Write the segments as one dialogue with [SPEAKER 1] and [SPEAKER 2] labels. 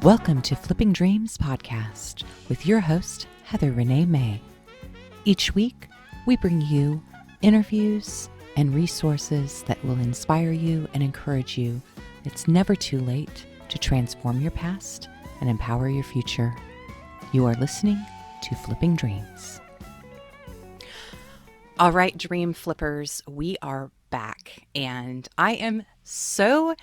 [SPEAKER 1] Welcome to Flipping Dreams podcast with your host, Heather Renee May. Each week, we bring you interviews and resources that will inspire you and encourage you. It's never too late to transform your past and empower your future. You are listening to Flipping Dreams. All right, Dream Flippers, we are back, and I am so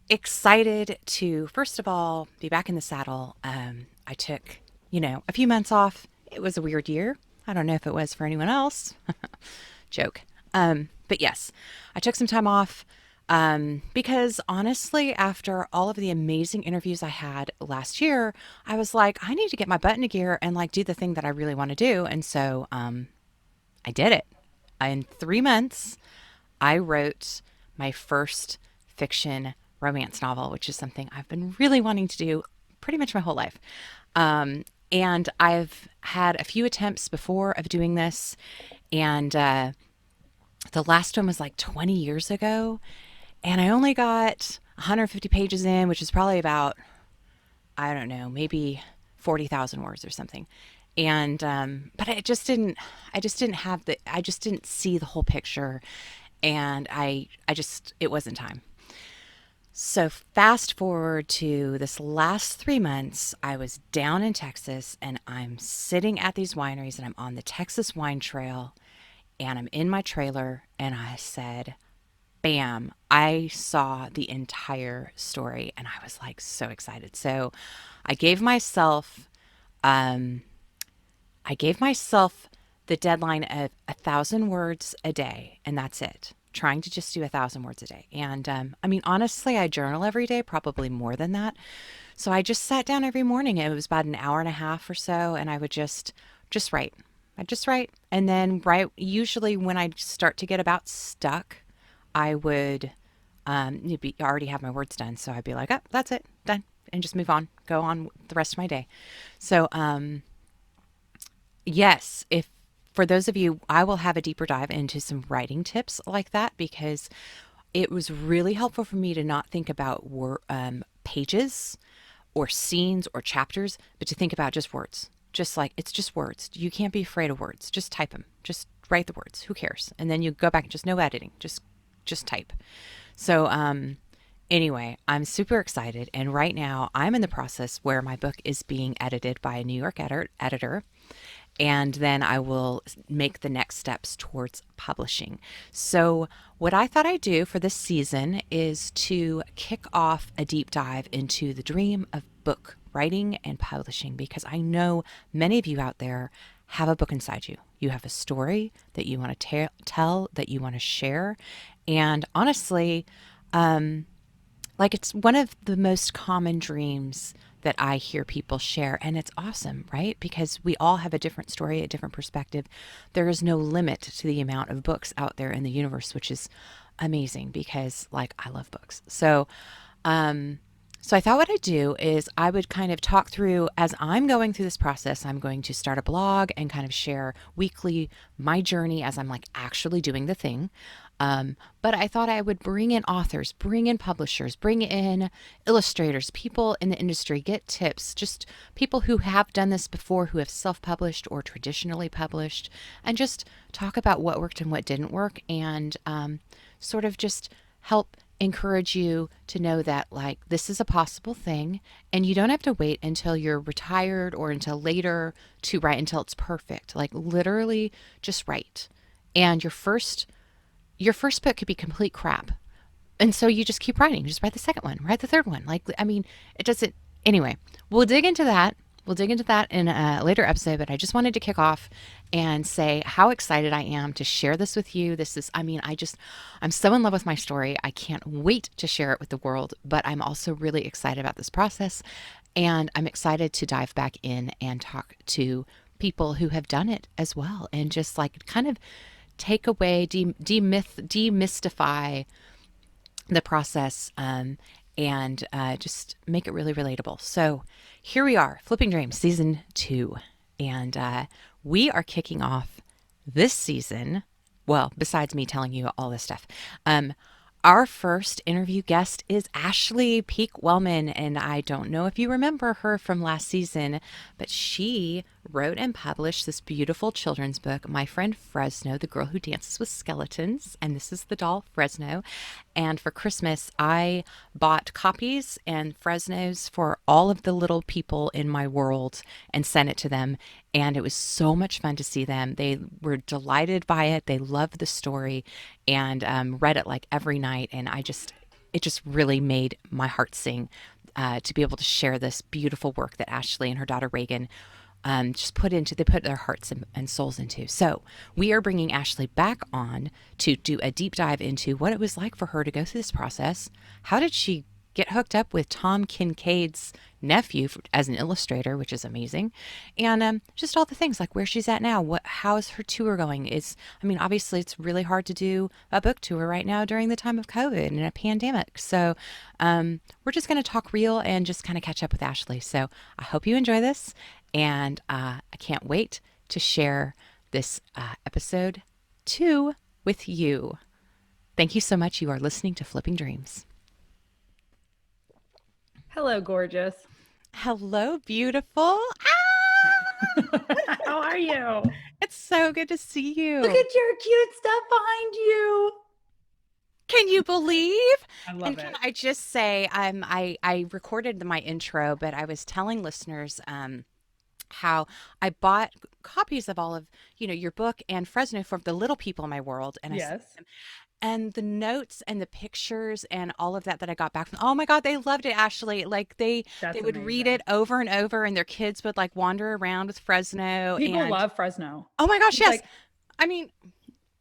[SPEAKER 1] excited to, first of all, be back in the saddle. I took, a few months off. It was a weird year. I don't know if it was for anyone else. Joke. But yes, I took some time off because honestly, after all of the amazing interviews I had last year, I was like, I need to get my butt into gear and do the thing that I really want to do. And so I did it. In 3 months, I wrote my first fiction romance novel, which is something I've been really wanting to do pretty much my whole life. And I've had a few attempts before of doing this. And the last one was 20 years ago. And I only got 150 pages in, which is probably about, I don't know, maybe 40,000 words or something. And, but I just didn't see the whole picture. And it wasn't time. So fast forward to this last 3 months, I was down in Texas and I'm sitting at these wineries and I'm on the Texas wine trail and I'm in my trailer and I said, bam, I saw the entire story and I was so excited. So I gave myself the deadline of 1,000 words a day, and that's it. Trying to just do 1,000 words a day. And honestly, I journal every day, probably more than that. So I just sat down every morning. It was about an hour and a half or so, and I would just write. I'd just write. And then usually when I start to get about stuck, I would already have my words done. So I'd be like, oh, that's it, done. And just move on, go on with the rest of my day. So, yes, for those of you, I will have a deeper dive into some writing tips like that because it was really helpful for me to not think about pages or scenes or chapters, but to think about just words. It's just words. You can't be afraid of words. Just type them. Just write the words. Who cares? And then you go back and just no editing. Just type. So anyway, I'm super excited. And right now I'm in the process where my book is being edited by a New York editor. And then I will make the next steps towards publishing. So what I thought I'd do for this season is to kick off a deep dive into the dream of book writing and publishing, because I know many of you out there have a book inside you. You have a story that you want to tell, that you want to share. And honestly, it's one of the most common dreams that I hear people share. And it's awesome, right? Because we all have a different story, a different perspective. There is no limit to the amount of books out there in the universe, which is amazing because I love books. So I thought what I'd do is I would kind of talk through, as I'm going through this process, I'm going to start a blog and kind of share weekly my journey as I'm actually doing the thing. But I thought I would bring in authors, bring in publishers, bring in illustrators, people in the industry, get tips, just people who have done this before, who have self-published or traditionally published, and just talk about what worked and what didn't work, and sort of just help encourage you to know that this is a possible thing, and you don't have to wait until you're retired or until later to write until it's perfect. Literally just write. And your first book could be complete crap. And so you just keep writing. Just write the second one, write the third one. It doesn't. Anyway, we'll dig into that. We'll dig into that in a later episode, but I just wanted to kick off and say how excited I am to share this with you. I'm so in love with my story. I can't wait to share it with the world, but I'm also really excited about this process. And I'm excited to dive back in and talk to people who have done it as well. And just kind of take away, demystify the process, and just make it really relatable. So here we are, Flipping Dreams Season 2. And we are kicking off this season. Well, besides me telling you all this stuff, Our first interview guest is Ashley Peake Wellman, and I don't know if you remember her from last season, but she wrote and published this beautiful children's book, My Friend Fresno, the girl who dances with skeletons, and this is the doll Fresno. And for Christmas, I bought copies and Fresnos for all of the little people in my world and sent it to them. And it was so much fun to see them. They were delighted by it. They loved the story and read it like every night. And it just really made my heart sing to be able to share this beautiful work that Ashley and her daughter Reagan they put their hearts and souls into. So we are bringing Ashley back on to do a deep dive into what it was like for her to go through this process. How did she get hooked up with Tom Kincaid's nephew as an illustrator, which is amazing, and just all the things like where she's at now. How is her tour going? Obviously, it's really hard to do a book tour right now during the time of COVID and a pandemic. So we're just going to talk real and just kind of catch up with Ashley. So I hope you enjoy this, and I can't wait to share this episode 2 with you. Thank you so much. You are listening to Flipping Dreams.
[SPEAKER 2] Hello, gorgeous.
[SPEAKER 1] Hello, beautiful. Ah!
[SPEAKER 2] How are you?
[SPEAKER 1] It's so good to see you.
[SPEAKER 2] Look at your cute stuff behind you.
[SPEAKER 1] Can you believe?
[SPEAKER 2] I love
[SPEAKER 1] And
[SPEAKER 2] it.
[SPEAKER 1] can I just say, I recorded my intro, but I was telling listeners how I bought copies of all of your book and Fresno for the little people in my world, and I sent
[SPEAKER 2] Yes,
[SPEAKER 1] them. And the notes and the pictures and all of that I got back from, oh my God, they loved it, Ashley. Like they
[SPEAKER 2] that's
[SPEAKER 1] would read it
[SPEAKER 2] amazing.
[SPEAKER 1] over and over, and their kids would like wander around with Fresno.
[SPEAKER 2] People
[SPEAKER 1] And
[SPEAKER 2] love Fresno.
[SPEAKER 1] oh my gosh,
[SPEAKER 2] He's
[SPEAKER 1] yes.
[SPEAKER 2] like,
[SPEAKER 1] I mean,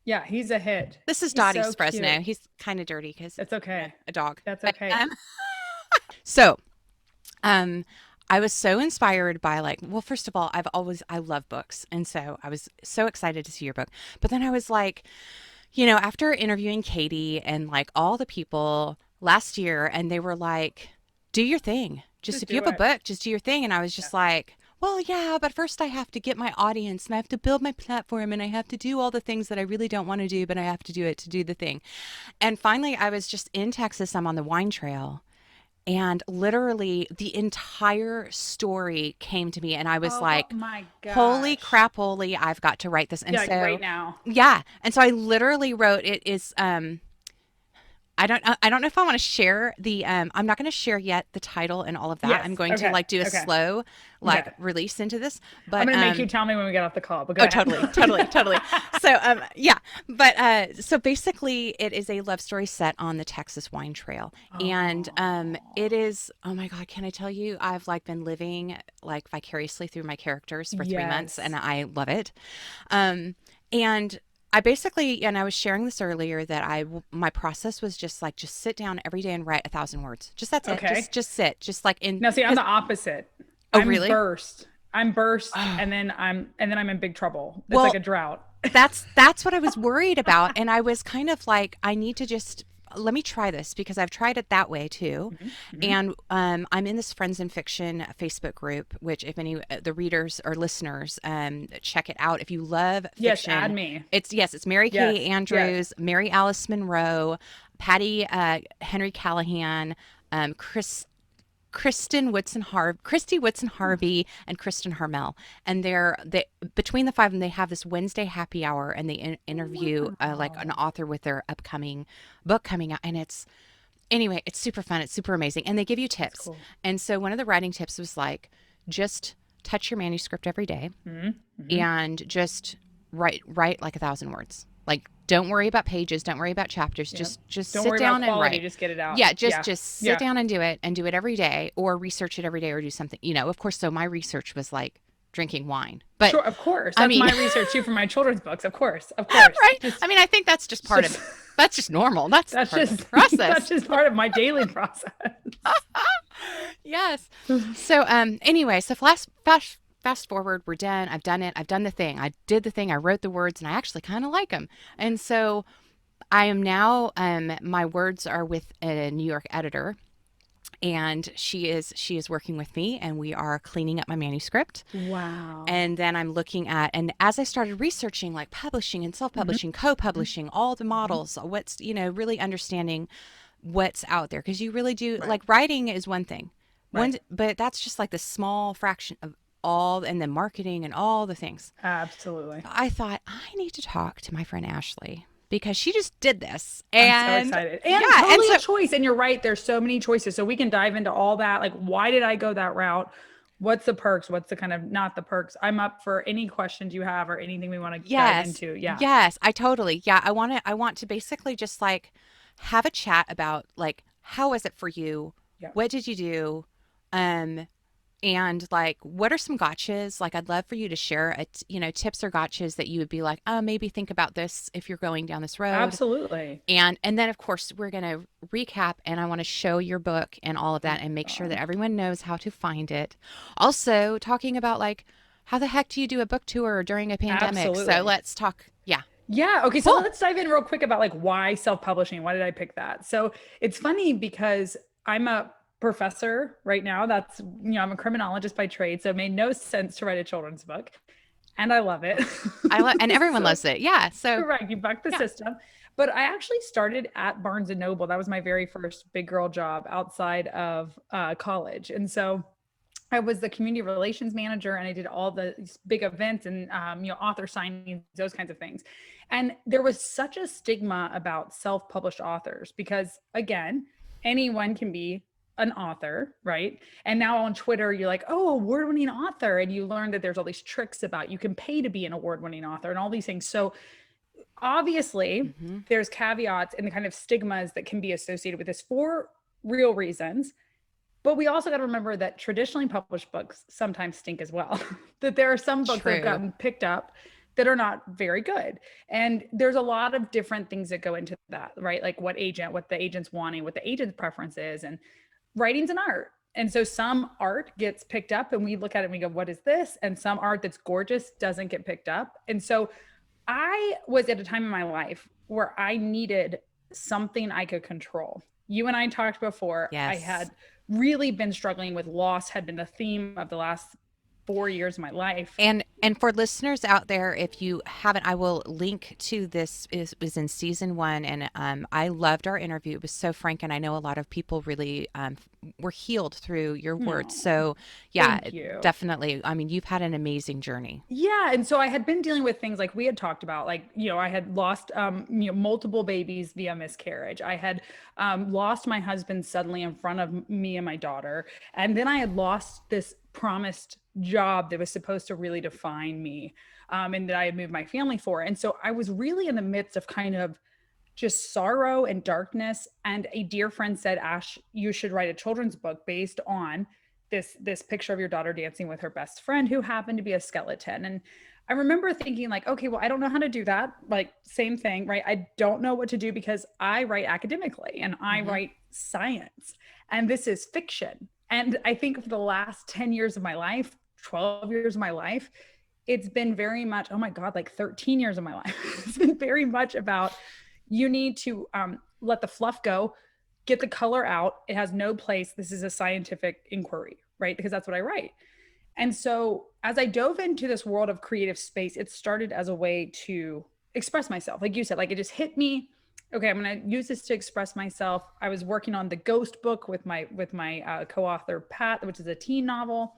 [SPEAKER 2] yeah, he's a hit.
[SPEAKER 1] this is
[SPEAKER 2] He's
[SPEAKER 1] Dottie's
[SPEAKER 2] so
[SPEAKER 1] Fresno.
[SPEAKER 2] cute.
[SPEAKER 1] He's kind of dirty because
[SPEAKER 2] That's okay.
[SPEAKER 1] a dog.
[SPEAKER 2] That's
[SPEAKER 1] But
[SPEAKER 2] okay.
[SPEAKER 1] so um I was so inspired by well, first of all, I love books. And so I was so excited to see your book. But then I was like, after interviewing Katie and like all the people last year, and they were like, do your thing. Just
[SPEAKER 2] Just
[SPEAKER 1] if you
[SPEAKER 2] do
[SPEAKER 1] have a
[SPEAKER 2] it.
[SPEAKER 1] book, just do your thing. And I was
[SPEAKER 2] Yeah.
[SPEAKER 1] just like, well, yeah, but first I have to get my audience and I have to build my platform and I have to do all the things that I really don't want to do, but I have to do it to do the thing. And finally, I was just in Texas. I'm on the wine trail. And literally the entire story came to me. And I was
[SPEAKER 2] Oh
[SPEAKER 1] like,
[SPEAKER 2] my
[SPEAKER 1] holy
[SPEAKER 2] gosh.
[SPEAKER 1] crap, holy, I've got to write this. And
[SPEAKER 2] Yeah, like right
[SPEAKER 1] so,
[SPEAKER 2] now.
[SPEAKER 1] yeah. And so I literally wrote it is I don't know if I want to share the I'm not going to share yet the title and all of that. I'm
[SPEAKER 2] Yes.
[SPEAKER 1] going to
[SPEAKER 2] Okay.
[SPEAKER 1] like do a
[SPEAKER 2] Okay.
[SPEAKER 1] slow
[SPEAKER 2] Okay.
[SPEAKER 1] release into this.
[SPEAKER 2] I'm
[SPEAKER 1] But
[SPEAKER 2] gonna make you tell me when we get off the call, but go
[SPEAKER 1] oh,
[SPEAKER 2] ahead.
[SPEAKER 1] totally, totally, totally. So yeah, but so basically it is a love story set on the Texas wine trail. And it
[SPEAKER 2] Oh,
[SPEAKER 1] is, oh my God, can I tell you, I've like been living like vicariously through my characters for 3 months, and
[SPEAKER 2] yes.
[SPEAKER 1] I love it. And I basically, and I was sharing this earlier, that my process was just sit down every day and write 1,000 words. Just that's it.
[SPEAKER 2] Okay.
[SPEAKER 1] Just sit. Just like in,
[SPEAKER 2] Now see, I'm
[SPEAKER 1] because,
[SPEAKER 2] the opposite.
[SPEAKER 1] oh,
[SPEAKER 2] I'm
[SPEAKER 1] really?
[SPEAKER 2] burst. I'm burst
[SPEAKER 1] Oh,
[SPEAKER 2] and then I'm in big trouble. It's like
[SPEAKER 1] well,
[SPEAKER 2] a drought.
[SPEAKER 1] that's what I was worried about. And I was kind of like, I need to just let me try this because I've tried it that way too.
[SPEAKER 2] Hmm. Hmm.
[SPEAKER 1] And I'm in this Friends in Fiction Facebook group, which if any the readers or listeners check it out. If you love
[SPEAKER 2] Yes, add
[SPEAKER 1] fiction,
[SPEAKER 2] me.
[SPEAKER 1] it's Mary Kay
[SPEAKER 2] Yes, yes.
[SPEAKER 1] Andrews, Mary Alice Monroe, Patty Henry Callahan, Chris Christy Whitson Harvey, and Kristen Harmel. And they between the five of them, they have this Wednesday happy hour, and they interview like an
[SPEAKER 2] Wow.
[SPEAKER 1] author with their upcoming book coming out, and it's super fun. It's super amazing, and they give you
[SPEAKER 2] That's
[SPEAKER 1] tips.
[SPEAKER 2] cool.
[SPEAKER 1] And so one of the writing tips was like, just touch your manuscript every day
[SPEAKER 2] Hmm. Hmm.
[SPEAKER 1] and just write like 1,000 words. Like, don't worry about pages, don't worry about chapters.
[SPEAKER 2] Yep.
[SPEAKER 1] Just
[SPEAKER 2] Don't
[SPEAKER 1] sit
[SPEAKER 2] worry about
[SPEAKER 1] down and
[SPEAKER 2] quality,
[SPEAKER 1] write.
[SPEAKER 2] just get it out.
[SPEAKER 1] Yeah, just
[SPEAKER 2] Yeah.
[SPEAKER 1] just sit
[SPEAKER 2] Yeah.
[SPEAKER 1] down and do it every day, or research it every day, or do something. Of course. So my research was like drinking wine, but
[SPEAKER 2] Sure, of course.
[SPEAKER 1] I
[SPEAKER 2] That's
[SPEAKER 1] mean,
[SPEAKER 2] my research too for my children's books. Of course. Of course.
[SPEAKER 1] right?
[SPEAKER 2] Just
[SPEAKER 1] I mean, I think that's just
[SPEAKER 2] it's
[SPEAKER 1] part of it.
[SPEAKER 2] just
[SPEAKER 1] That's just normal. That's
[SPEAKER 2] that's
[SPEAKER 1] part of the
[SPEAKER 2] just that's
[SPEAKER 1] process.
[SPEAKER 2] just part of my daily process.
[SPEAKER 1] Yes. So anyway, so fast forward, we're done. I've done it. I've done the thing. I did the thing. I wrote the words, and I actually kind of like them. And so I am now my words are with a New York editor, and she is working with me, and we are cleaning up my manuscript.
[SPEAKER 2] Wow.
[SPEAKER 1] And then I'm looking at, and as I started researching like publishing and
[SPEAKER 2] Hmm.
[SPEAKER 1] self-publishing,
[SPEAKER 2] Hmm.
[SPEAKER 1] co-publishing, all the
[SPEAKER 2] Hmm.
[SPEAKER 1] models, what's, really understanding what's out there, because you really do,
[SPEAKER 2] Right.
[SPEAKER 1] like, writing is one thing,
[SPEAKER 2] Right.
[SPEAKER 1] but that's just like the small fraction of all, and then marketing and all the things.
[SPEAKER 2] Absolutely.
[SPEAKER 1] I thought I need to talk to my friend Ashley because she just did this.
[SPEAKER 2] I'm so
[SPEAKER 1] And
[SPEAKER 2] excited. And
[SPEAKER 1] yeah, and
[SPEAKER 2] totally a
[SPEAKER 1] so
[SPEAKER 2] choice. And you're right. There's so many choices. So we can dive into all that. Like, why did I go that route? What's the perks? What's the kind of not the perks? I'm up for any questions you have or anything we want to dive
[SPEAKER 1] yes,
[SPEAKER 2] into. Yeah.
[SPEAKER 1] yes, I totally, yeah, I want to basically just like have a chat about like how was it for you?
[SPEAKER 2] Yeah.
[SPEAKER 1] What did you do? Um And like, what are some gotchas? Like, I'd love for you to share, tips or gotchas that you would be like, oh, maybe think about this if you're going down this road.
[SPEAKER 2] Absolutely.
[SPEAKER 1] And then of course we're gonna recap, and I want to show your book and all of
[SPEAKER 2] Oh
[SPEAKER 1] that, and
[SPEAKER 2] my
[SPEAKER 1] make sure that
[SPEAKER 2] God.
[SPEAKER 1] everyone knows how to find it. Also, talking about like how the heck do you do a book tour during a pandemic? So
[SPEAKER 2] Absolutely.
[SPEAKER 1] let's talk. Yeah,
[SPEAKER 2] Yeah. Okay. So
[SPEAKER 1] cool.
[SPEAKER 2] let's dive in real quick about like why self-publishing. Why did I pick that? So it's funny because I'm a professor right now. I'm a criminologist by trade. So it made no sense to write a children's book. And I love it.
[SPEAKER 1] And everyone
[SPEAKER 2] So
[SPEAKER 1] loves it. Yeah. So
[SPEAKER 2] correct. You bucked the
[SPEAKER 1] yeah.
[SPEAKER 2] system. But I actually started at Barnes and Noble. That was my very first big girl job outside of college. And so I was the community relations manager, and I did all the big events and author signings, those kinds of things. And there was such a stigma about self-published authors because, again, anyone can be an author, right? And now on Twitter, you're like, oh, award-winning author, and you learn that there's all these tricks about you can pay to be an award-winning author and all these things. So obviously,
[SPEAKER 1] Hmm.
[SPEAKER 2] there's caveats and the kind of stigmas that can be associated with this for real reasons, but we also got to remember that traditionally published books sometimes stink as well. That there are some books that have
[SPEAKER 1] True.
[SPEAKER 2] gotten picked up that are not very good. And there's a lot of different things that go into that, right? Like what the agent's wanting, what the agent's preference is. And writing's an art. And so some art gets picked up and we look at it and we go, what is this? And some art that's gorgeous doesn't get picked up. And so I was at a time in my life where I needed something I could control. You and I talked before. I
[SPEAKER 1] Yes.
[SPEAKER 2] had really been struggling with loss, had been the theme of the last 4 years of my life.
[SPEAKER 1] And for listeners out there, if you haven't, I will link to this. Is was in season one, and I loved our interview. It was so frank, and I know a lot of people really were healed through your words.
[SPEAKER 2] Oh,
[SPEAKER 1] So yeah,
[SPEAKER 2] thank you.
[SPEAKER 1] definitely. I mean, you've had an amazing journey.
[SPEAKER 2] Yeah, and so I had been dealing with things like we had talked about, like I had lost multiple babies via miscarriage. I had lost my husband suddenly in front of me and my daughter, and then I had lost this promised job that was supposed to really define me, and that I had moved my family for. And so I was really in the midst of kind of just sorrow and darkness. And a dear friend said, Ash, you should write a children's book based on this picture of your daughter dancing with her best friend who happened to be a skeleton. And I remember thinking like, okay, well, I don't know how to do that. Like same thing, right? I don't know what to do because I write academically and I
[SPEAKER 1] Hmm.
[SPEAKER 2] write science and this is fiction. And I think for the last 10 years of my life, 12 years of my life, it's been very much, oh my God, like 13 years of my life. It's been very much about you need to let the fluff go, get the color out. It has no place. This is a scientific inquiry, right? Because that's what I write. And so as I dove into this world of creative space, it started as a way to express myself. Like you said, like it just hit me. Okay, I'm going to use this to express myself. I was working on the Ghost book with my co-author Pat, which is a teen novel,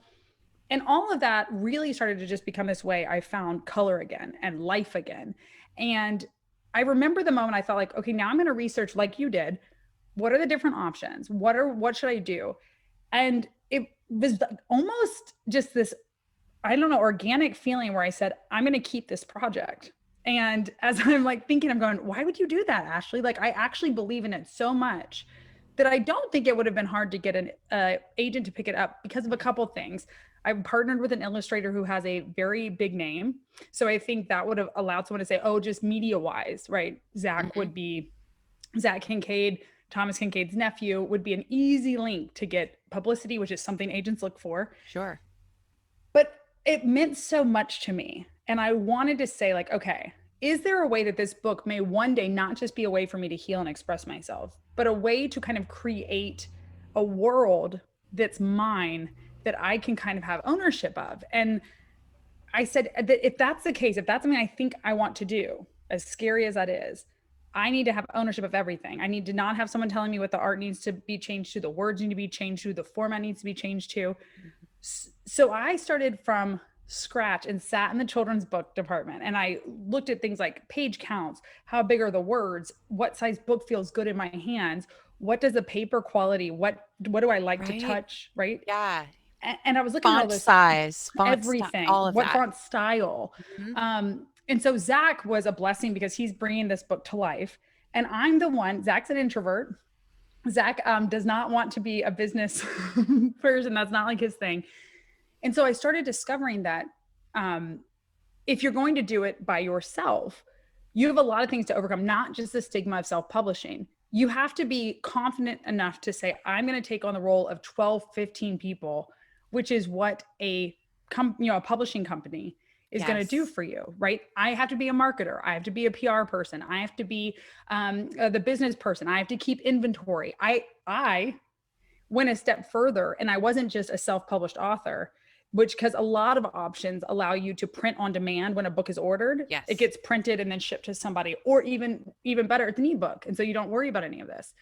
[SPEAKER 2] and all of that really started to just become this way I found color again and life again. And I remember the moment I thought like, okay, now I'm going to research like you did. What are the different options? What should I do? And it was almost just this, I don't know, organic feeling where I said, I'm going to keep this project. And as I'm like thinking, I'm going, why would you do that, Ashley? Like, I actually believe in it so much that I don't think it would have been hard to get an agent to pick it up because of a couple things. I've partnered with an illustrator who has a very big name. So I think that would have allowed someone to say, oh, just media wise, right?
[SPEAKER 1] Hmm.
[SPEAKER 2] Zach Kincaid, Thomas Kincaid's nephew, would be an easy link to get publicity, which is something agents look for.
[SPEAKER 1] Sure.
[SPEAKER 2] But it meant so much to me. And I wanted to say, like, okay, is there a way that this book may one day not just be a way for me to heal and express myself, but a way to kind of create a world that's mine that I can kind of have ownership of. And I said that if that's the case, if that's something I think I want to do, as scary as that is, I need to have ownership of everything. I need to not have someone telling me what the art needs to be changed to, the words need to be changed to, the format needs to be changed to. So I started from scratch and sat in the children's book department, and I looked at things like page counts, how big are the words, what size book feels good in my hands, what does the paper quality, what do I like to
[SPEAKER 1] Right.
[SPEAKER 2] touch, right?
[SPEAKER 1] Yeah.
[SPEAKER 2] And I was looking at all
[SPEAKER 1] Font
[SPEAKER 2] this,
[SPEAKER 1] size, font style,
[SPEAKER 2] everything,
[SPEAKER 1] all of
[SPEAKER 2] what
[SPEAKER 1] that.
[SPEAKER 2] font style.
[SPEAKER 1] Mhm.
[SPEAKER 2] And so Zach was a blessing because he's bringing this book to life. And I'm the one, Zach's an introvert. Zach does not want to be a business person. That's not like his thing. And so I started discovering that um, if you're going to do it by yourself, you have a lot of things to overcome, not just the stigma of self-publishing. You have to be confident enough to say, I'm going to take on the role of 12, 15 people, which is what a publishing company is going to do
[SPEAKER 1] Yes.
[SPEAKER 2] for you, right? I have to be a marketer. I have to be a PR person. I have to be the business person. I have to keep inventory. I went a step further, and I wasn't just a self-published author, which, because a lot of options allow you to print on demand when a book is ordered. It
[SPEAKER 1] Yes.
[SPEAKER 2] gets printed and then shipped to somebody, or even better, it's an ebook, and so you don't worry about any of this.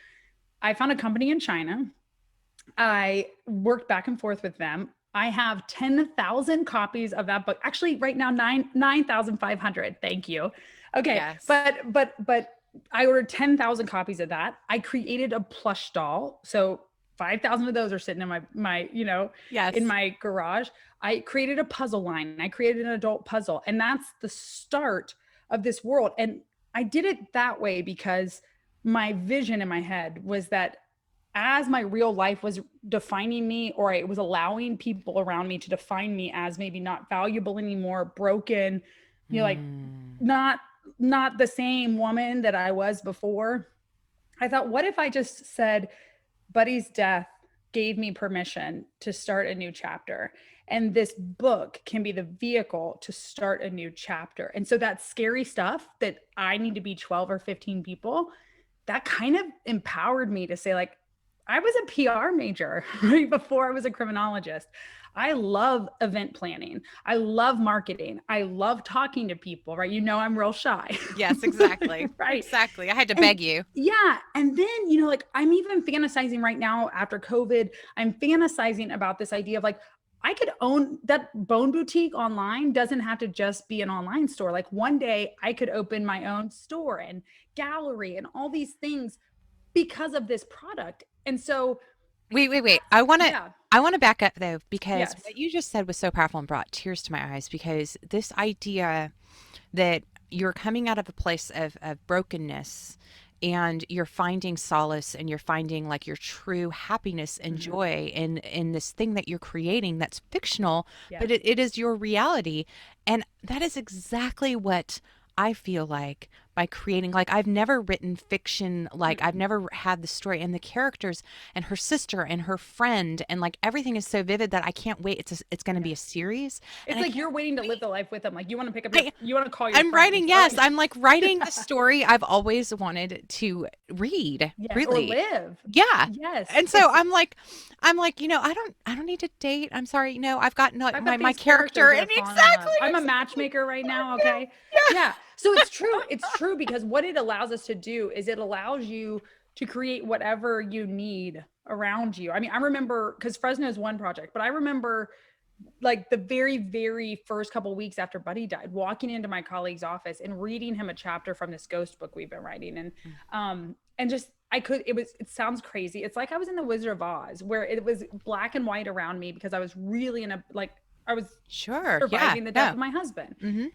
[SPEAKER 2] I found a company in China. I worked back and forth with them. I have 10,000 copies of that book. Actually, right now, 9,500. Thank you. Okay.
[SPEAKER 1] Yes.
[SPEAKER 2] But I ordered 10,000 copies of that. I created a plush doll. So 5,000 of those are sitting in in
[SPEAKER 1] Yes.
[SPEAKER 2] my garage. I created a puzzle line. I created an adult puzzle. And that's the start of this world. And I did it that way because my vision in my head was that as my real life was defining me, or it was allowing people around me to define me as maybe not valuable anymore, broken, like
[SPEAKER 1] Mm.
[SPEAKER 2] not not the same woman that I was before. I thought, what if I just said, Buddy's death gave me permission to start a new chapter. And this book can be the vehicle to start a new chapter. And so that scary stuff that I need to be 12 or 15 people, that kind of empowered me to say, like, I was a PR major right before I was a criminologist. I love event planning. I love marketing. I love talking to people, right? I'm real shy.
[SPEAKER 1] Yes, exactly.
[SPEAKER 2] Right.
[SPEAKER 1] Exactly. I had to
[SPEAKER 2] And
[SPEAKER 1] beg you.
[SPEAKER 2] yeah. And then, like, I'm even fantasizing right now after COVID, I'm fantasizing about this idea of, like, I could own that bone boutique online. Doesn't have to just be an online store. Like, one day I could open my own store and gallery and all these things because of this product. And so
[SPEAKER 1] Wait, wait, wait.
[SPEAKER 2] yeah,
[SPEAKER 1] I want to back up though, because
[SPEAKER 2] yes.
[SPEAKER 1] what you just said was so powerful and brought tears to my eyes, because this idea that you're coming out of a place of brokenness, and you're finding solace, and you're finding like your true happiness and
[SPEAKER 2] Mhm.
[SPEAKER 1] joy in this thing that you're creating that's fictional,
[SPEAKER 2] Yes.
[SPEAKER 1] but it is your reality. And that is exactly what I feel like by creating, like, I've never written fiction, like I've
[SPEAKER 2] Mm-mm.
[SPEAKER 1] never had the story and the characters and her sister and her friend, and like everything is so vivid that I can't wait. It's going to be a
[SPEAKER 2] Yes.
[SPEAKER 1] series, and
[SPEAKER 2] It's
[SPEAKER 1] I
[SPEAKER 2] like
[SPEAKER 1] can't
[SPEAKER 2] you're waiting to live
[SPEAKER 1] wait.
[SPEAKER 2] the life with them. Like, you want to pick up
[SPEAKER 1] I
[SPEAKER 2] you want to call your
[SPEAKER 1] I'm
[SPEAKER 2] friends,
[SPEAKER 1] writing, yes,
[SPEAKER 2] right?
[SPEAKER 1] I'm like writing the story I've always wanted to read,
[SPEAKER 2] Yes. Or
[SPEAKER 1] really.
[SPEAKER 2] live.
[SPEAKER 1] Yeah.
[SPEAKER 2] Yes.
[SPEAKER 1] And so I'm like, I don't need to date. I'm sorry, I've got no,
[SPEAKER 2] I've
[SPEAKER 1] my
[SPEAKER 2] got
[SPEAKER 1] my
[SPEAKER 2] these characters
[SPEAKER 1] character,
[SPEAKER 2] that are
[SPEAKER 1] and
[SPEAKER 2] falling in love.
[SPEAKER 1] exactly,
[SPEAKER 2] I'm a
[SPEAKER 1] exactly.
[SPEAKER 2] matchmaker right now.
[SPEAKER 1] Yeah.
[SPEAKER 2] Okay.
[SPEAKER 1] Yeah.
[SPEAKER 2] Yeah. So it's true. It's true, because what it allows us to do is it allows you to create whatever you need around you. I mean, I remember, because Fresno is one project, but I remember, like, the very, very first couple of weeks after Buddy died, walking into my colleague's office and reading him a chapter from this ghost book we've been writing. And just, it sounds crazy. It's like I was in the Wizard of Oz, where it was black and white around me, because I was really I was
[SPEAKER 1] Sure. Yeah.
[SPEAKER 2] surviving the death
[SPEAKER 1] No.
[SPEAKER 2] of my husband.
[SPEAKER 1] Mhm.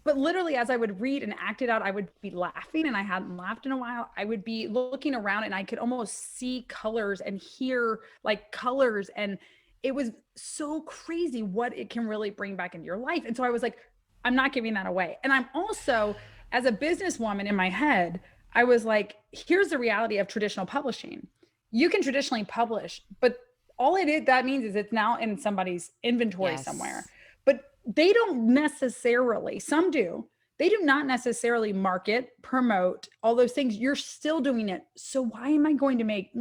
[SPEAKER 2] But literally, as I would read and act it out, I would be laughing, and I hadn't laughed in a while. I would be looking around, and I could almost see colors and hear like colors. And it was so crazy what it can really bring back into your life. And so I was like, I'm not giving that away. And I'm also, as a businesswoman in my head, I was like, here's the reality of traditional publishing. You can traditionally publish, but that means is it's now in somebody's inventory somewhere.
[SPEAKER 1] Yes.
[SPEAKER 2] But they don't necessarily, some do, they do not necessarily market, promote all those things. You're still doing it. So why am I going to make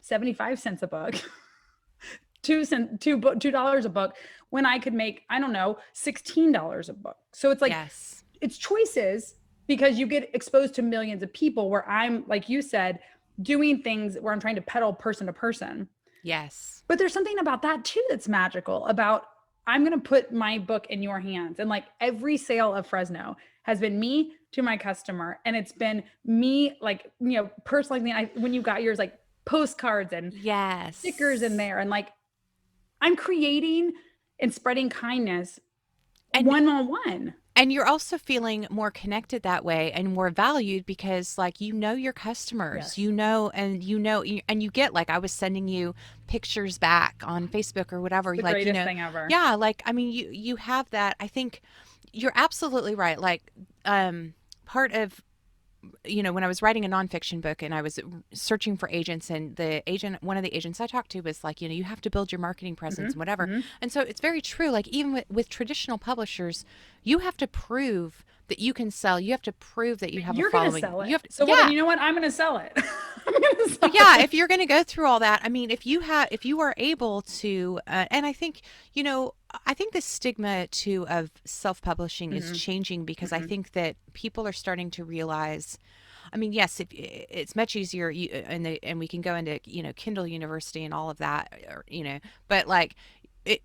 [SPEAKER 2] 75 cents a book, $2 a book, when I could make, I don't know, $16 a book. So it's like,
[SPEAKER 1] Yes.
[SPEAKER 2] it's choices, because you get exposed to millions of people, where I'm, like you said, doing things where I'm trying to peddle person to person.
[SPEAKER 1] Yes.
[SPEAKER 2] But there's something about that too that's magical about, I'm going to put my book in your hands. And like every sale of Fresno has been me to my customer. And it's been me, like, personally, when you got yours, like postcards and
[SPEAKER 1] Yes.
[SPEAKER 2] stickers in there. And like, I'm creating and spreading kindness
[SPEAKER 1] And
[SPEAKER 2] one-on-one.
[SPEAKER 1] And you're also feeling more connected that way and more valued because like your customers,
[SPEAKER 2] Yes.
[SPEAKER 1] and you get, like, I was sending you pictures back on Facebook or whatever,
[SPEAKER 2] The
[SPEAKER 1] like,
[SPEAKER 2] greatest thing ever.
[SPEAKER 1] yeah, like, I mean, you have that. I think you're absolutely right. Like, part of, when I was writing a nonfiction book and I was searching for agents, and one of the agents I talked to was like, you have to build your marketing presence and whatever. And so it's very true. Like, even with traditional publishers, you have to prove that you can sell. You have to prove that you have
[SPEAKER 2] You're
[SPEAKER 1] a following.
[SPEAKER 2] going to sell it.
[SPEAKER 1] You have to,
[SPEAKER 2] So
[SPEAKER 1] yeah.
[SPEAKER 2] well, you know what? I'm going to sell it. I'm going to sell
[SPEAKER 1] Yeah,
[SPEAKER 2] it.
[SPEAKER 1] if you're going to go through all that, I mean, if you are able to, and I think, I think the stigma too of self-publishing is changing, because I think that people are starting to realize, I mean, yes, it's much easier, and we can go into, Kindle University and all of that, or, but like it,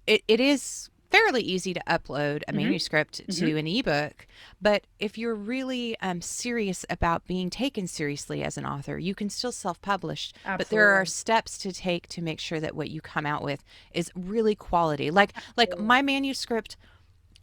[SPEAKER 1] it is fairly easy to upload a manuscript to an ebook. But if you're really serious about being taken seriously as an author, you can still self-publish. But there are steps to take to make sure that what you come out with is really quality. Like my manuscript,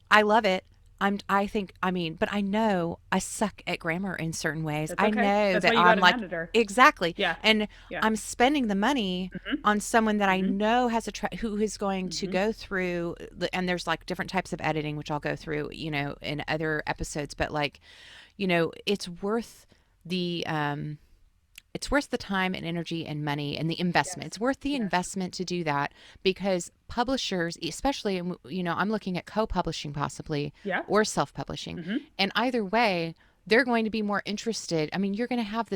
[SPEAKER 1] I love it. But I know I suck at grammar in certain ways.
[SPEAKER 2] That's
[SPEAKER 1] I
[SPEAKER 2] okay.
[SPEAKER 1] know
[SPEAKER 2] That's
[SPEAKER 1] that
[SPEAKER 2] why you got
[SPEAKER 1] I'm
[SPEAKER 2] an
[SPEAKER 1] like,
[SPEAKER 2] editor.
[SPEAKER 1] exactly.
[SPEAKER 2] Yeah.
[SPEAKER 1] And
[SPEAKER 2] Yeah.
[SPEAKER 1] I'm spending the money on someone that I know has who is going to go through and there's like different types of editing, which I'll go through, in other episodes, but like, it's worth the, it's worth the time and energy and money and the investment. It's worth the investment to do that, because publishers, especially, I'm looking at co-publishing possibly, or self-publishing. And either way, they're going to be more interested. I mean, you're going to have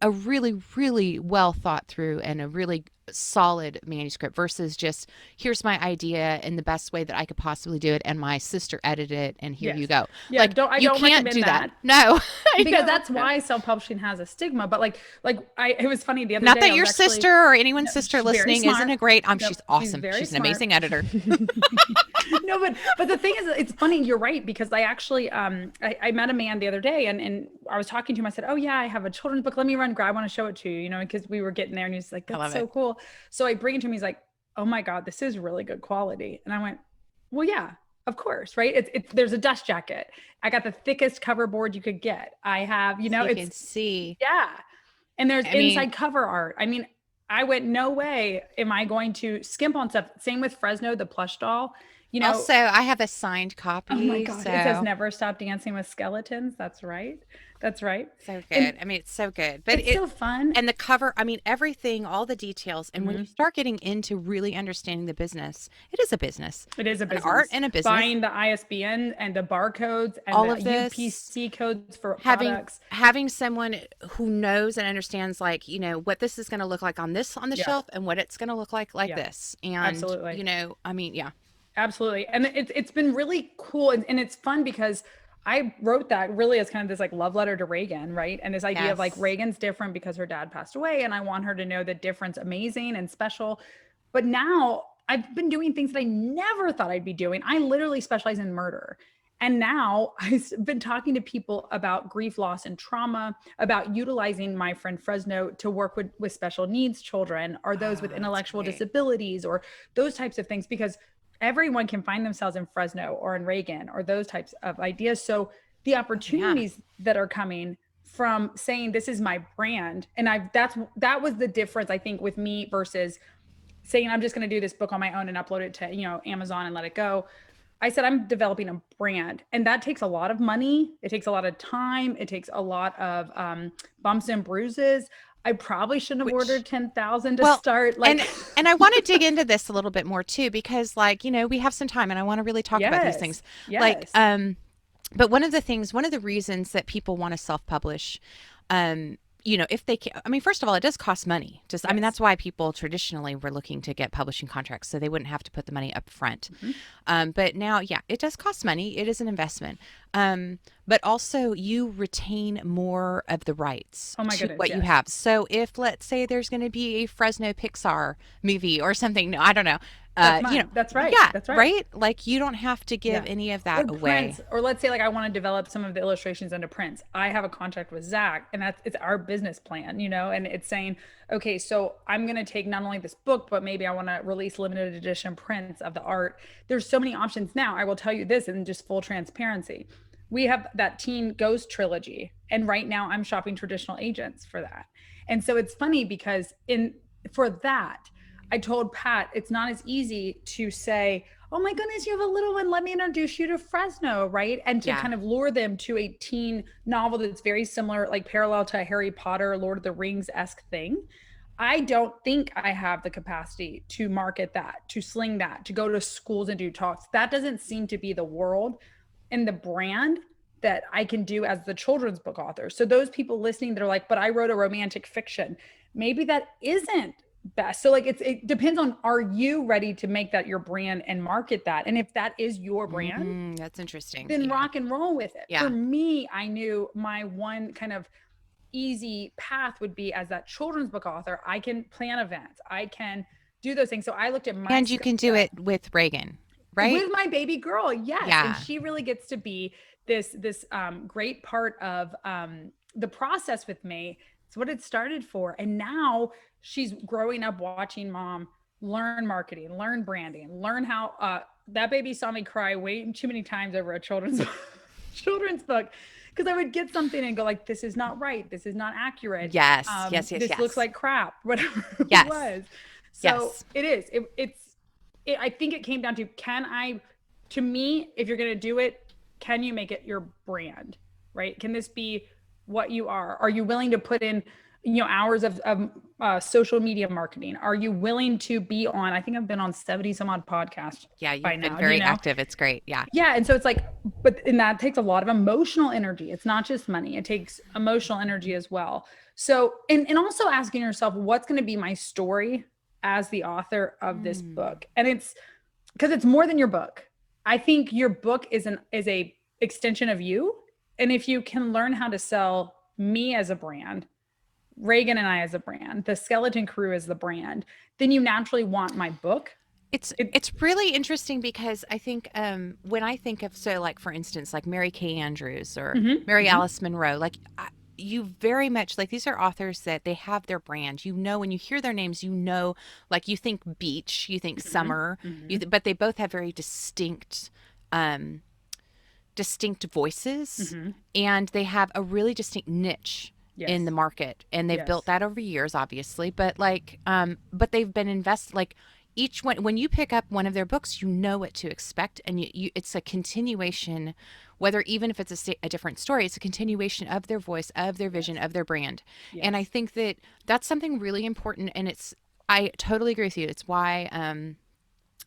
[SPEAKER 1] a really, really well thought through and a really solid manuscript versus just, here's my idea in the best way that I could possibly do it, and my sister edited it, and here you go.
[SPEAKER 2] Yeah,
[SPEAKER 1] like,
[SPEAKER 2] I
[SPEAKER 1] you
[SPEAKER 2] don't
[SPEAKER 1] can't
[SPEAKER 2] recommend
[SPEAKER 1] do that.
[SPEAKER 2] that.
[SPEAKER 1] No.
[SPEAKER 2] Because that's why self-publishing has a stigma. But it was funny the other
[SPEAKER 1] Not
[SPEAKER 2] day.
[SPEAKER 1] that your sister or anyone's sister listening isn't a great. She's awesome. She's an amazing editor.
[SPEAKER 2] No, but the thing is, it's funny. You're right, because I actually I met a man the other day, and I was talking to him. I said, "Oh yeah, I have a children's book. Let me run grab one and show it to you." Because we were getting there, and he's like, "That's so cool." So I bring it to him. He's like, "Oh my God, this is really good quality." And I went, "Well, yeah, of course, right? It's there's a dust jacket. I got the thickest cover board you could get. I have, you
[SPEAKER 1] can see.
[SPEAKER 2] Yeah. And there's inside cover art. I mean, I went, no way am I going to skimp on stuff. Same with Fresno, the plush doll.
[SPEAKER 1] Also, I have a signed copy.
[SPEAKER 2] Oh my God. It says "Never Stop Dancing with Skeletons." That's right. That's right.
[SPEAKER 1] So good. I mean, it's so good. But
[SPEAKER 2] it's so fun.
[SPEAKER 1] And the cover, I mean, everything, all the details. And when you start getting into really understanding the business, it is a business.
[SPEAKER 2] It is a business.
[SPEAKER 1] An art and a business.
[SPEAKER 2] Buying the ISBN and the barcodes and
[SPEAKER 1] all
[SPEAKER 2] the
[SPEAKER 1] of this,
[SPEAKER 2] UPC codes for products.
[SPEAKER 1] Having someone who knows and understands, like, what this is going to look like on the shelf, and what it's going to look like this. And,
[SPEAKER 2] absolutely.
[SPEAKER 1] I mean, yeah.
[SPEAKER 2] Absolutely. And it's been really cool. And it's fun because I wrote that really as kind of this like love letter to Reagan, right? And this idea of like, Reagan's different because her dad passed away, and I want her to know the difference, amazing and special. But now I've been doing things that I never thought I'd be doing. I literally specialize in murder. And now I've been talking to people about grief, loss, and trauma, about utilizing My Friend Fresno to work with special needs children, or those with intellectual disabilities, or those types of things, because everyone can find themselves in Fresno or in Reagan or those types of ideas. So the opportunities that are coming from saying, this is my brand. And that was the difference, I think, with me versus saying, I'm just going to do this book on my own and upload it to, Amazon and let it go. I said, I'm developing a brand, and that takes a lot of money. It takes a lot of time. It takes a lot of bumps and bruises. I probably shouldn't have ordered 10,000 to start.
[SPEAKER 1] And I want to dig into this a little bit more too, because we have some time, and I want to really talk about these things. But one of the reasons that people want to self-publish, if they can, I mean, first of all, it does cost money. I mean,
[SPEAKER 2] Yes.
[SPEAKER 1] that's why people traditionally were looking to get publishing contracts so they wouldn't have to put the money up front.
[SPEAKER 2] Mhm.
[SPEAKER 1] But now, yeah, it does cost money. It is an investment. But also you retain more of the rights
[SPEAKER 2] Oh my
[SPEAKER 1] to
[SPEAKER 2] goodness,
[SPEAKER 1] what you
[SPEAKER 2] yes.
[SPEAKER 1] have. So if, let's say, there's going to be a Fresno Pixar movie or something, no, I don't know.
[SPEAKER 2] That's
[SPEAKER 1] You know,
[SPEAKER 2] mine. That's right.
[SPEAKER 1] yeah,
[SPEAKER 2] That's right.
[SPEAKER 1] right. Like you don't have to give
[SPEAKER 2] Yeah.
[SPEAKER 1] any of that
[SPEAKER 2] Or
[SPEAKER 1] away.
[SPEAKER 2] prints, or let's say like I want to develop some of the illustrations into prints. I have a contract with Zach, and that's it's our business plan, and it's saying, okay, so I'm gonna take not only this book, but maybe I want to release limited edition prints of the art. There's so many options now. I will tell you this in just full transparency. We have that Teen Ghost trilogy, and right now I'm shopping traditional agents for that. And so it's funny because in for that, I told Pat it's not as easy to say, oh my goodness, you have a little one. Let me introduce you to Fresno, right? And to
[SPEAKER 1] Yeah.
[SPEAKER 2] kind of lure them to a teen novel that's very similar, like parallel to a Harry Potter, Lord of the Rings esque thing. I don't think I have the capacity to market that, to sling that, to go to schools and do talks. That doesn't seem to be the world and the brand that I can do as the children's book author. So those people listening, they're like, but I wrote a romantic fiction. Maybe that isn't best. So like it depends on, are you ready to make that your brand and market that? And if that is your brand,
[SPEAKER 1] That's interesting.
[SPEAKER 2] then
[SPEAKER 1] Yeah.
[SPEAKER 2] rock and roll with it. For
[SPEAKER 1] Yeah.
[SPEAKER 2] me, I knew my one kind of easy path would be as that children's book author. I can plan events. I can do those things. So I looked at my
[SPEAKER 1] And you
[SPEAKER 2] skill
[SPEAKER 1] can do
[SPEAKER 2] set
[SPEAKER 1] it with Reagan, right?
[SPEAKER 2] with my baby girl. Yes. And
[SPEAKER 1] Yeah.
[SPEAKER 2] she really gets to be this great part of the process with me. It's what it started for. And now she's growing up watching mom learn marketing, learn branding, learn how that baby saw me cry way too many times over a children's book, because I would get something and go like, this is not right, this is not accurate,
[SPEAKER 1] Yes. Yes. Yes.
[SPEAKER 2] this looks
[SPEAKER 1] Yes.
[SPEAKER 2] like crap, whatever it
[SPEAKER 1] Yes.
[SPEAKER 2] was. So
[SPEAKER 1] Yes.
[SPEAKER 2] it is. I think it came down to, to me, if you're going to do it, can you make it your brand, right? Can this be what you are? Are you willing to put in, hours of social media marketing? Are you willing to be on, I think I've been on 70 some odd podcasts
[SPEAKER 1] Yeah.
[SPEAKER 2] by
[SPEAKER 1] You've been
[SPEAKER 2] now, do you
[SPEAKER 1] very
[SPEAKER 2] know?
[SPEAKER 1] active. It's great. Yeah.
[SPEAKER 2] Yeah. And so it's like, and that takes a lot of emotional energy. It's not just money, it takes emotional energy as well. So, and also asking yourself, what's going to be my story as the author of this book? And it's because it's more than your book. I think your book is a extension of you. And if you can learn how to sell me as a brand, Reagan and I as a brand, the Skeleton Crew as the brand, then you naturally want my book.
[SPEAKER 1] It's
[SPEAKER 2] It,
[SPEAKER 1] it's really interesting because I think when I think of, so like for instance like Mary Kay Andrews or
[SPEAKER 2] mm-hmm,
[SPEAKER 1] Mary
[SPEAKER 2] mm-hmm,
[SPEAKER 1] Alice Monroe, like you very much like, these are authors that they have their brand. When you hear their names, like you think beach, you think
[SPEAKER 2] mm-hmm,
[SPEAKER 1] summer,
[SPEAKER 2] mm-hmm.
[SPEAKER 1] but they both have very um, distinct voices,
[SPEAKER 2] Mm-hmm.
[SPEAKER 1] and they have a really distinct niche in the
[SPEAKER 2] Yes.
[SPEAKER 1] market, and they've built
[SPEAKER 2] Yes.
[SPEAKER 1] that over years obviously, but like but they've been invested, like each one, when you pick up one of their books, you know what to expect, and it's a continuation, whether even if it's a different story, it's a continuation of their voice, of their vision,
[SPEAKER 2] Yes.
[SPEAKER 1] of their brand. And I
[SPEAKER 2] Yes.
[SPEAKER 1] think that that's something really important, and I totally agree with you. It's why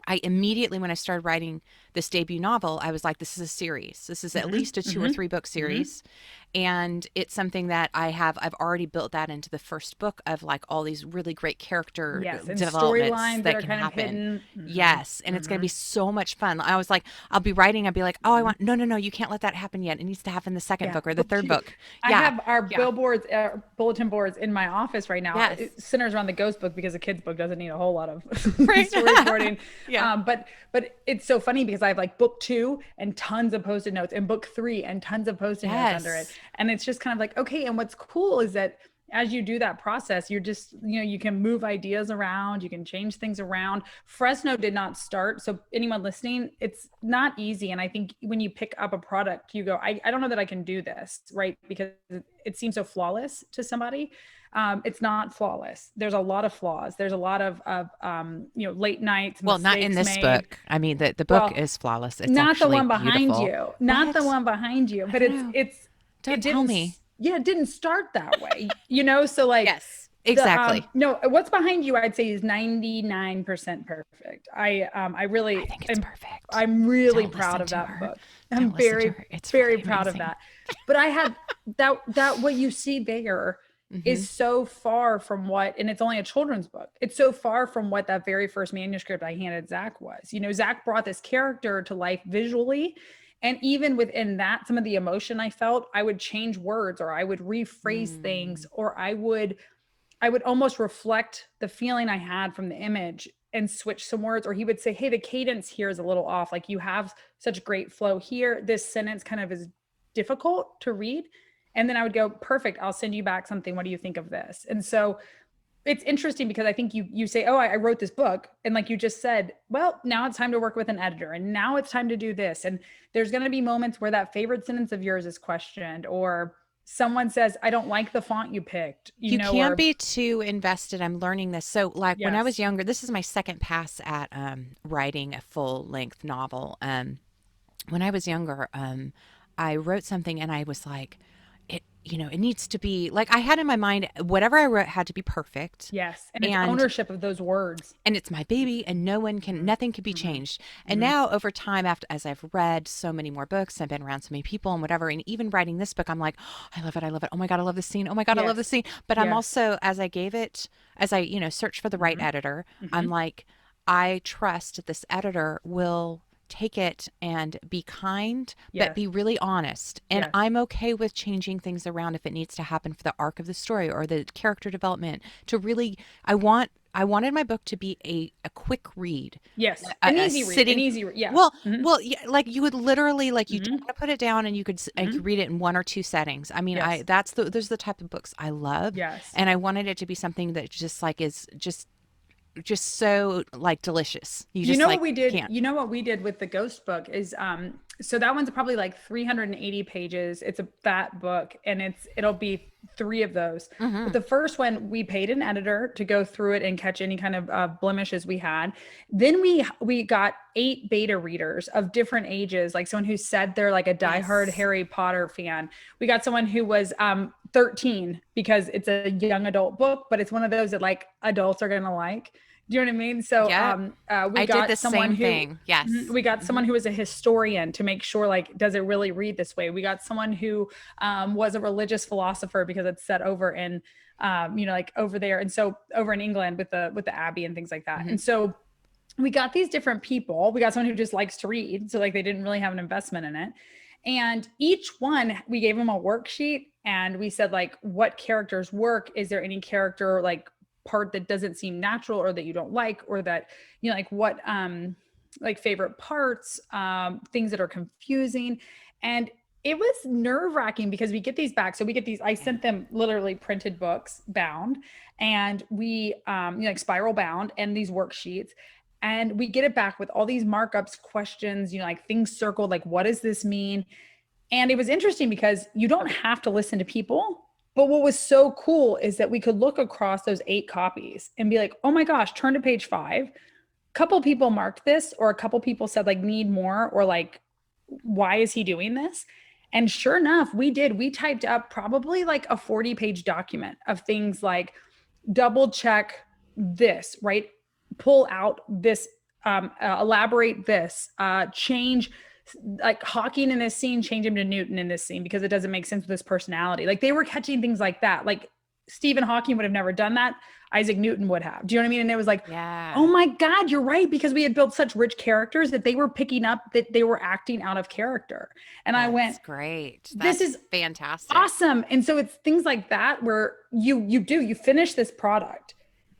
[SPEAKER 1] I immediately, when I started writing this debut novel, I was like, this is a series. This is at least a
[SPEAKER 2] Mm-hmm.
[SPEAKER 1] 2 or 3 book
[SPEAKER 2] Mm-hmm.
[SPEAKER 1] series. And it's something that I've already built that into the first book, of like all these really great character
[SPEAKER 2] Yes. And
[SPEAKER 1] developments
[SPEAKER 2] storylines that
[SPEAKER 1] that
[SPEAKER 2] are
[SPEAKER 1] can
[SPEAKER 2] kind of
[SPEAKER 1] happen.
[SPEAKER 2] hidden. Mm-hmm.
[SPEAKER 1] Yes. And it's going to
[SPEAKER 2] Mm-hmm.
[SPEAKER 1] be so much fun. I was like, I'll be writing. I'll be like, oh, I
[SPEAKER 2] Mm-hmm.
[SPEAKER 1] want, no, no, no, you can't let that happen yet. It needs to happen in the second
[SPEAKER 2] Yeah,
[SPEAKER 1] book or the
[SPEAKER 2] book
[SPEAKER 1] third
[SPEAKER 2] two.
[SPEAKER 1] book.
[SPEAKER 2] I
[SPEAKER 1] Yeah.
[SPEAKER 2] have our
[SPEAKER 1] Yeah.
[SPEAKER 2] billboards, bulletin boards in my office right now.
[SPEAKER 1] Yes.
[SPEAKER 2] It centers around the ghost book because a kid's book doesn't need a whole lot of
[SPEAKER 1] Right.
[SPEAKER 2] storyboarding.
[SPEAKER 1] Yeah.
[SPEAKER 2] But it's so funny because I have like book 2 and tons of post-it notes, and book 3 and tons of post-it notes under it.
[SPEAKER 1] Yes.
[SPEAKER 2] And it's just kind of like, okay. And what's cool is that as you do that process, you're just, you can move ideas around, you can change things around. Fresno did not start. So anyone listening, it's not easy. And I think when you pick up a product, you go, I don't know that I can do this, right? Because it seems so flawless to somebody. It's not flawless. There's a lot of flaws. There's a lot of late nights,
[SPEAKER 1] Well, not in
[SPEAKER 2] mistakes
[SPEAKER 1] this
[SPEAKER 2] made.
[SPEAKER 1] book. I mean, the book
[SPEAKER 2] Well,
[SPEAKER 1] is flawless. It's
[SPEAKER 2] not the
[SPEAKER 1] actually
[SPEAKER 2] one behind
[SPEAKER 1] beautiful.
[SPEAKER 2] you, not the
[SPEAKER 1] What?
[SPEAKER 2] one behind you,
[SPEAKER 1] I
[SPEAKER 2] but
[SPEAKER 1] don't know.
[SPEAKER 2] it
[SPEAKER 1] Don't tell
[SPEAKER 2] didn't,
[SPEAKER 1] me.
[SPEAKER 2] yeah, it didn't start that way, So like
[SPEAKER 1] Yes, exactly.
[SPEAKER 2] no, what's behind you, I'd say is 99% perfect. I
[SPEAKER 1] I
[SPEAKER 2] really
[SPEAKER 1] think it's perfect.
[SPEAKER 2] I'm really
[SPEAKER 1] Don't
[SPEAKER 2] proud
[SPEAKER 1] listen
[SPEAKER 2] of
[SPEAKER 1] to
[SPEAKER 2] that
[SPEAKER 1] her.
[SPEAKER 2] book.
[SPEAKER 1] Don't
[SPEAKER 2] I'm
[SPEAKER 1] listen to
[SPEAKER 2] very,
[SPEAKER 1] her. It's
[SPEAKER 2] very
[SPEAKER 1] really
[SPEAKER 2] proud of
[SPEAKER 1] amazing.
[SPEAKER 2] that. But I had that what you see there
[SPEAKER 1] Mm-hmm.
[SPEAKER 2] is so far from what, and it's only a children's book. It's so far from what that very first manuscript I handed Zach was. You know, Zach brought this character to life visually. And even within that, some of the emotion I felt, I would change words, or I would rephrase things,
[SPEAKER 1] Mm.
[SPEAKER 2] or I would almost reflect the feeling I had from the image and switch some words. Or he would say, hey, the cadence here is a little off. Like, you have such great flow here. This sentence kind of is difficult to read. And then I would go, perfect. I'll send you back something. What do you think of this? And so it's interesting because I think you say, oh, I wrote this book. And like you just said, well, now it's time to work with an editor. And now it's time to do this. And there's going to be moments where that favorite sentence of yours is questioned, or someone says, I don't like the font you picked,
[SPEAKER 1] You can't
[SPEAKER 2] or
[SPEAKER 1] be too invested. I'm learning this. So, like when I was
[SPEAKER 2] yes,
[SPEAKER 1] younger, this is my second pass at writing a full length novel. When I was younger, I wrote something and I was like, it needs to be like I had in my mind whatever I wrote had to be perfect,
[SPEAKER 2] yes. And it's
[SPEAKER 1] and
[SPEAKER 2] ownership of those words.
[SPEAKER 1] it's my baby, and
[SPEAKER 2] Mm-hmm.
[SPEAKER 1] nothing can be
[SPEAKER 2] Mm-hmm.
[SPEAKER 1] changed. And
[SPEAKER 2] Mm-hmm.
[SPEAKER 1] now over time, after as I've read so many more books, I've been around so many people and whatever, and even writing this book, I'm like, oh, I love it, I love it. Oh my god, I love this scene. Oh my god, I love this
[SPEAKER 2] Yes.
[SPEAKER 1] scene. But I'm
[SPEAKER 2] Yes.
[SPEAKER 1] also, as I search for the right
[SPEAKER 2] Mm-hmm.
[SPEAKER 1] editor,
[SPEAKER 2] Mm-hmm.
[SPEAKER 1] I'm like, I trust that this editor will take it and be kind, but
[SPEAKER 2] Yes.
[SPEAKER 1] be really honest. And
[SPEAKER 2] Yes.
[SPEAKER 1] I'm okay with changing things around if it needs to happen for the arc of the story or the character development to really, I wanted my book to be a quick read,
[SPEAKER 2] Yes.
[SPEAKER 1] a
[SPEAKER 2] An
[SPEAKER 1] sitting.
[SPEAKER 2] easy read. Yeah.
[SPEAKER 1] Well,
[SPEAKER 2] Mm-hmm.
[SPEAKER 1] yeah, like you would literally like you don't
[SPEAKER 2] Mm-hmm.
[SPEAKER 1] want to put it down and you
[SPEAKER 2] Mm-hmm.
[SPEAKER 1] could read it in one or two settings. I mean, I
[SPEAKER 2] Yes.
[SPEAKER 1] that's the those are the type of books I love,
[SPEAKER 2] Yes.
[SPEAKER 1] and I wanted it to be something that just like is just so like delicious. You
[SPEAKER 2] You
[SPEAKER 1] just
[SPEAKER 2] know what
[SPEAKER 1] like
[SPEAKER 2] we did?
[SPEAKER 1] can't.
[SPEAKER 2] You know what we did with the ghost book is so that one's probably like 380 pages. It's a fat book, and it'll be three of those. But
[SPEAKER 1] Hmm.
[SPEAKER 2] the first one we paid an editor to go through it and catch any kind of blemishes we had. Then we got 8 beta readers of different ages, like someone who said they're like a diehard
[SPEAKER 1] Yes.
[SPEAKER 2] Harry Potter fan. We got someone who was 13 because it's a young adult book, but it's one of those that like adults are gonna like. Do you know what I mean? So
[SPEAKER 1] Yep.
[SPEAKER 2] we
[SPEAKER 1] I did the
[SPEAKER 2] got someone
[SPEAKER 1] same
[SPEAKER 2] who
[SPEAKER 1] thing. Yes.
[SPEAKER 2] we got
[SPEAKER 1] Hmm.
[SPEAKER 2] someone who was a historian to make sure, like, does it really read this way? We got someone who was a religious philosopher because it's set over in like over there, and so over in England with the abbey and things like that.
[SPEAKER 1] Hmm.
[SPEAKER 2] And so we got these different people. We got someone who just likes to read, so like they didn't really have an investment in it. And each one, we gave them a worksheet, and we said, like, what characters work? Is there any character like part that doesn't seem natural, or that you don't like, or that like what like favorite parts, things that are confusing. And it was nerve-wracking because we get these back. So we get these, I
[SPEAKER 1] Yeah.
[SPEAKER 2] sent them literally printed books bound, and we like spiral bound, and these worksheets. And we get it back with all these markups, questions, like things circled, like, what does this mean? And it was interesting because you don't have to listen to people. But what was so cool is that we could look across those 8 copies and be like, oh my gosh, turn to page 5. A couple people marked this, or a couple people said, like, need more, or like, why is he doing this? And sure enough, we did. We typed up probably like a 40-page document of things like double check this, right? Pull out this, elaborate this, change like Hawking in this scene, change him to Newton in this scene because it doesn't make sense with his personality. Like they were catching things like that. Like Stephen Hawking would have never done that. Isaac Newton would have. Do you know what I mean? And it was like, oh
[SPEAKER 1] Yeah.
[SPEAKER 2] my God, you're right. Because we had built such rich characters that they were picking up that they were acting out of character. And I went,
[SPEAKER 1] That's great.
[SPEAKER 2] this
[SPEAKER 1] That's
[SPEAKER 2] is
[SPEAKER 1] fantastic.
[SPEAKER 2] awesome. And so it's things like that where you finish this product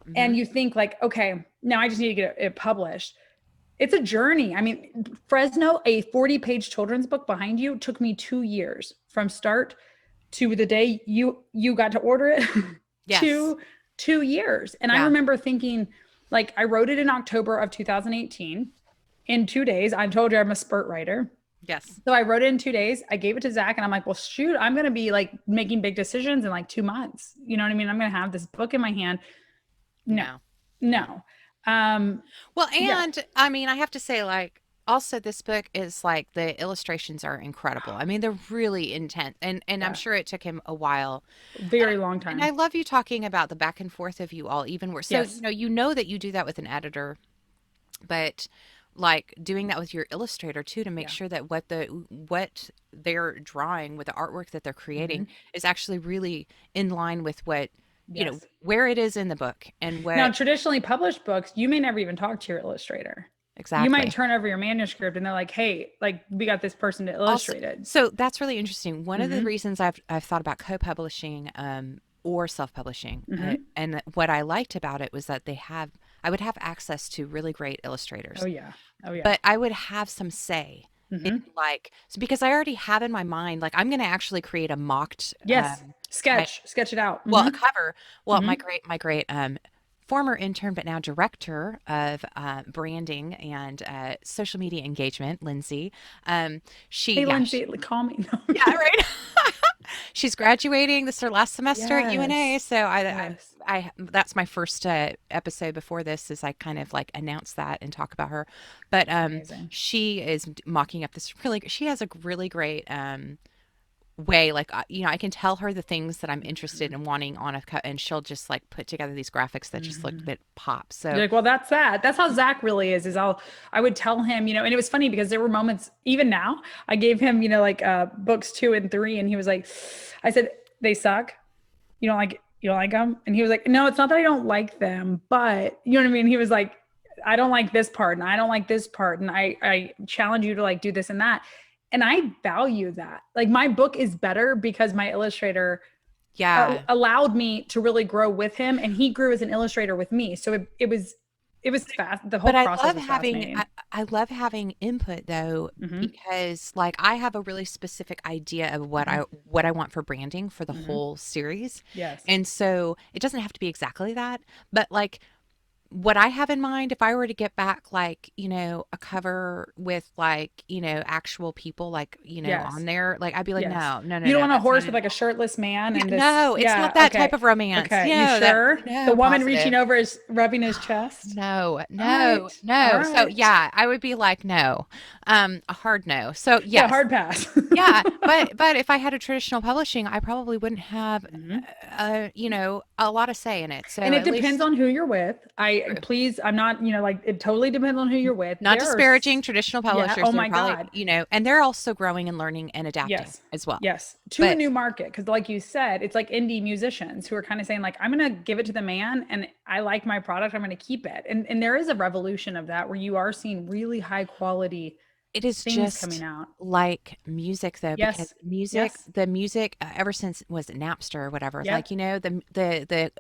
[SPEAKER 1] Hmm.
[SPEAKER 2] and you think like, okay, now I just need to get it published. It's a journey. I mean, Fresno, a 40-page children's book behind you, took me 2 years from start to the day you got to order it
[SPEAKER 1] Yes.
[SPEAKER 2] to 2 years. And I
[SPEAKER 1] Yeah.
[SPEAKER 2] remember thinking, like, I wrote it in October of 2018. In 2 days, I told you I'm a spurt writer.
[SPEAKER 1] Yes.
[SPEAKER 2] So I wrote it in 2 days. I gave it to Zach, and I'm like, well, shoot, I'm going to be like making big decisions in like 2 months. You know what I mean? I'm going to have this book in my hand. No,
[SPEAKER 1] No. No.
[SPEAKER 2] no. Um,
[SPEAKER 1] Well,
[SPEAKER 2] yeah.
[SPEAKER 1] and I mean, I have to say, like, also this book is like the illustrations are incredible. I mean, they're really intense, and I'm
[SPEAKER 2] Yeah.
[SPEAKER 1] sure it took him a while. And
[SPEAKER 2] Very long
[SPEAKER 1] and I
[SPEAKER 2] time.
[SPEAKER 1] love you talking about the back and forth of you all, even where so
[SPEAKER 2] Yes.
[SPEAKER 1] you know that you do that with an editor, but like doing that with your illustrator too, to make
[SPEAKER 2] Yeah.
[SPEAKER 1] sure that what they're drawing with the artwork that they're creating
[SPEAKER 2] Hmm.
[SPEAKER 1] is actually really in line with what,
[SPEAKER 2] Yes.
[SPEAKER 1] where it is in the book and
[SPEAKER 2] Now,
[SPEAKER 1] what
[SPEAKER 2] traditionally published books, you may never even talk to your illustrator. You might
[SPEAKER 1] exactly.
[SPEAKER 2] turn over your manuscript and they're like, "Hey, like we got this person to
[SPEAKER 1] Also,
[SPEAKER 2] illustrate it."
[SPEAKER 1] so that's really interesting. One of the
[SPEAKER 2] Hmm.
[SPEAKER 1] reasons I've thought about co-publishing or self-publishing,
[SPEAKER 2] Hmm.
[SPEAKER 1] and what I liked about it was that I would have access to really great
[SPEAKER 2] Oh
[SPEAKER 1] illustrators,
[SPEAKER 2] yeah. Oh yeah.
[SPEAKER 1] but I would have some say in
[SPEAKER 2] Hmm.
[SPEAKER 1] like, so because I already have in my mind, like I'm going to actually create a mocked
[SPEAKER 2] Yes.
[SPEAKER 1] kind
[SPEAKER 2] Sketch it out.
[SPEAKER 1] well,
[SPEAKER 2] Hmm.
[SPEAKER 1] a cover. Well,
[SPEAKER 2] Hmm.
[SPEAKER 1] my great former intern, but now director of branding and social media engagement, Lindsay. She,
[SPEAKER 2] Hey,
[SPEAKER 1] yeah,
[SPEAKER 2] Lindsay, call me. No, I'm
[SPEAKER 1] yeah,
[SPEAKER 2] kidding.
[SPEAKER 1] right. She's graduating this her last semester at UNA,
[SPEAKER 2] Yes.
[SPEAKER 1] so
[SPEAKER 2] Yes.
[SPEAKER 1] that's my first episode before this is I kind of like announce that and talk about her, but
[SPEAKER 2] Amazing.
[SPEAKER 1] she is mocking up this really. She has a really great way, like I can tell her the things that I'm interested in wanting on a cut, and she'll just like put together these graphics that just look
[SPEAKER 2] Hmm.
[SPEAKER 1] that pop. So
[SPEAKER 2] You're like, well, that's that. That's how Zach really is. I would tell him, and it was funny because there were moments, even now, I gave him, like books 2 and 3, and he was like, I said, they suck. You don't like them? And he was like, no, it's not that I don't like them, but you know what I mean? He was like, I don't like this part and I don't like this part. And I challenge you to like do this and that. And I value that. Like my book is better because my illustrator
[SPEAKER 1] yeah,
[SPEAKER 2] allowed me to really grow with him, and he grew as an illustrator with me. So it was fast. The whole
[SPEAKER 1] but
[SPEAKER 2] process was fascinating.
[SPEAKER 1] I love having input though,
[SPEAKER 2] Hmm.
[SPEAKER 1] because like I have a really specific idea of
[SPEAKER 2] Hmm.
[SPEAKER 1] what I want for branding for the
[SPEAKER 2] Hmm.
[SPEAKER 1] whole series.
[SPEAKER 2] Yes.
[SPEAKER 1] And so it doesn't have to be exactly that, but like what I have in mind, if I were to get back like, a cover with like, actual people like, on
[SPEAKER 2] Yes.
[SPEAKER 1] there, like I'd be like,
[SPEAKER 2] Yes.
[SPEAKER 1] no, no, no,
[SPEAKER 2] You don't
[SPEAKER 1] no,
[SPEAKER 2] want a
[SPEAKER 1] that's not
[SPEAKER 2] horse with
[SPEAKER 1] it.
[SPEAKER 2] like a shirtless man
[SPEAKER 1] Yeah,
[SPEAKER 2] and this.
[SPEAKER 1] no, it's not
[SPEAKER 2] Yeah.
[SPEAKER 1] that type
[SPEAKER 2] Okay.
[SPEAKER 1] of romance.
[SPEAKER 2] Okay. You sure? The
[SPEAKER 1] No,
[SPEAKER 2] woman reaching
[SPEAKER 1] positive.
[SPEAKER 2] over is rubbing his chest.
[SPEAKER 1] No,
[SPEAKER 2] All
[SPEAKER 1] no,
[SPEAKER 2] right. All
[SPEAKER 1] no. So
[SPEAKER 2] right.
[SPEAKER 1] yeah, I would be like, no, a hard no. So
[SPEAKER 2] Yeah.
[SPEAKER 1] yes,
[SPEAKER 2] Hard pass.
[SPEAKER 1] yeah, but if I had a traditional publishing, I probably wouldn't have,
[SPEAKER 2] Hmm.
[SPEAKER 1] a lot of say in it. So
[SPEAKER 2] And it
[SPEAKER 1] at
[SPEAKER 2] depends
[SPEAKER 1] least
[SPEAKER 2] on who you're with.
[SPEAKER 1] true.
[SPEAKER 2] Please, I'm not, like it totally depends on who you're with.
[SPEAKER 1] Not disparaging traditional
[SPEAKER 2] Yeah.
[SPEAKER 1] publishers.
[SPEAKER 2] Oh
[SPEAKER 1] They're
[SPEAKER 2] my
[SPEAKER 1] probably,
[SPEAKER 2] God.
[SPEAKER 1] and they're also growing and learning and adapting
[SPEAKER 2] Yes.
[SPEAKER 1] as well.
[SPEAKER 2] Yes. To a
[SPEAKER 1] But
[SPEAKER 2] new market. Because, like you said, it's like indie musicians who are kind of saying, like, I'm going to give it to the man and I like my product. I'm going to keep it. And there is a revolution of that where you are seeing really high quality
[SPEAKER 1] it is
[SPEAKER 2] things coming
[SPEAKER 1] just
[SPEAKER 2] out.
[SPEAKER 1] like music though, because
[SPEAKER 2] Yes. Yes.
[SPEAKER 1] the music, ever since was it Napster or whatever, like,
[SPEAKER 2] Yep.
[SPEAKER 1] the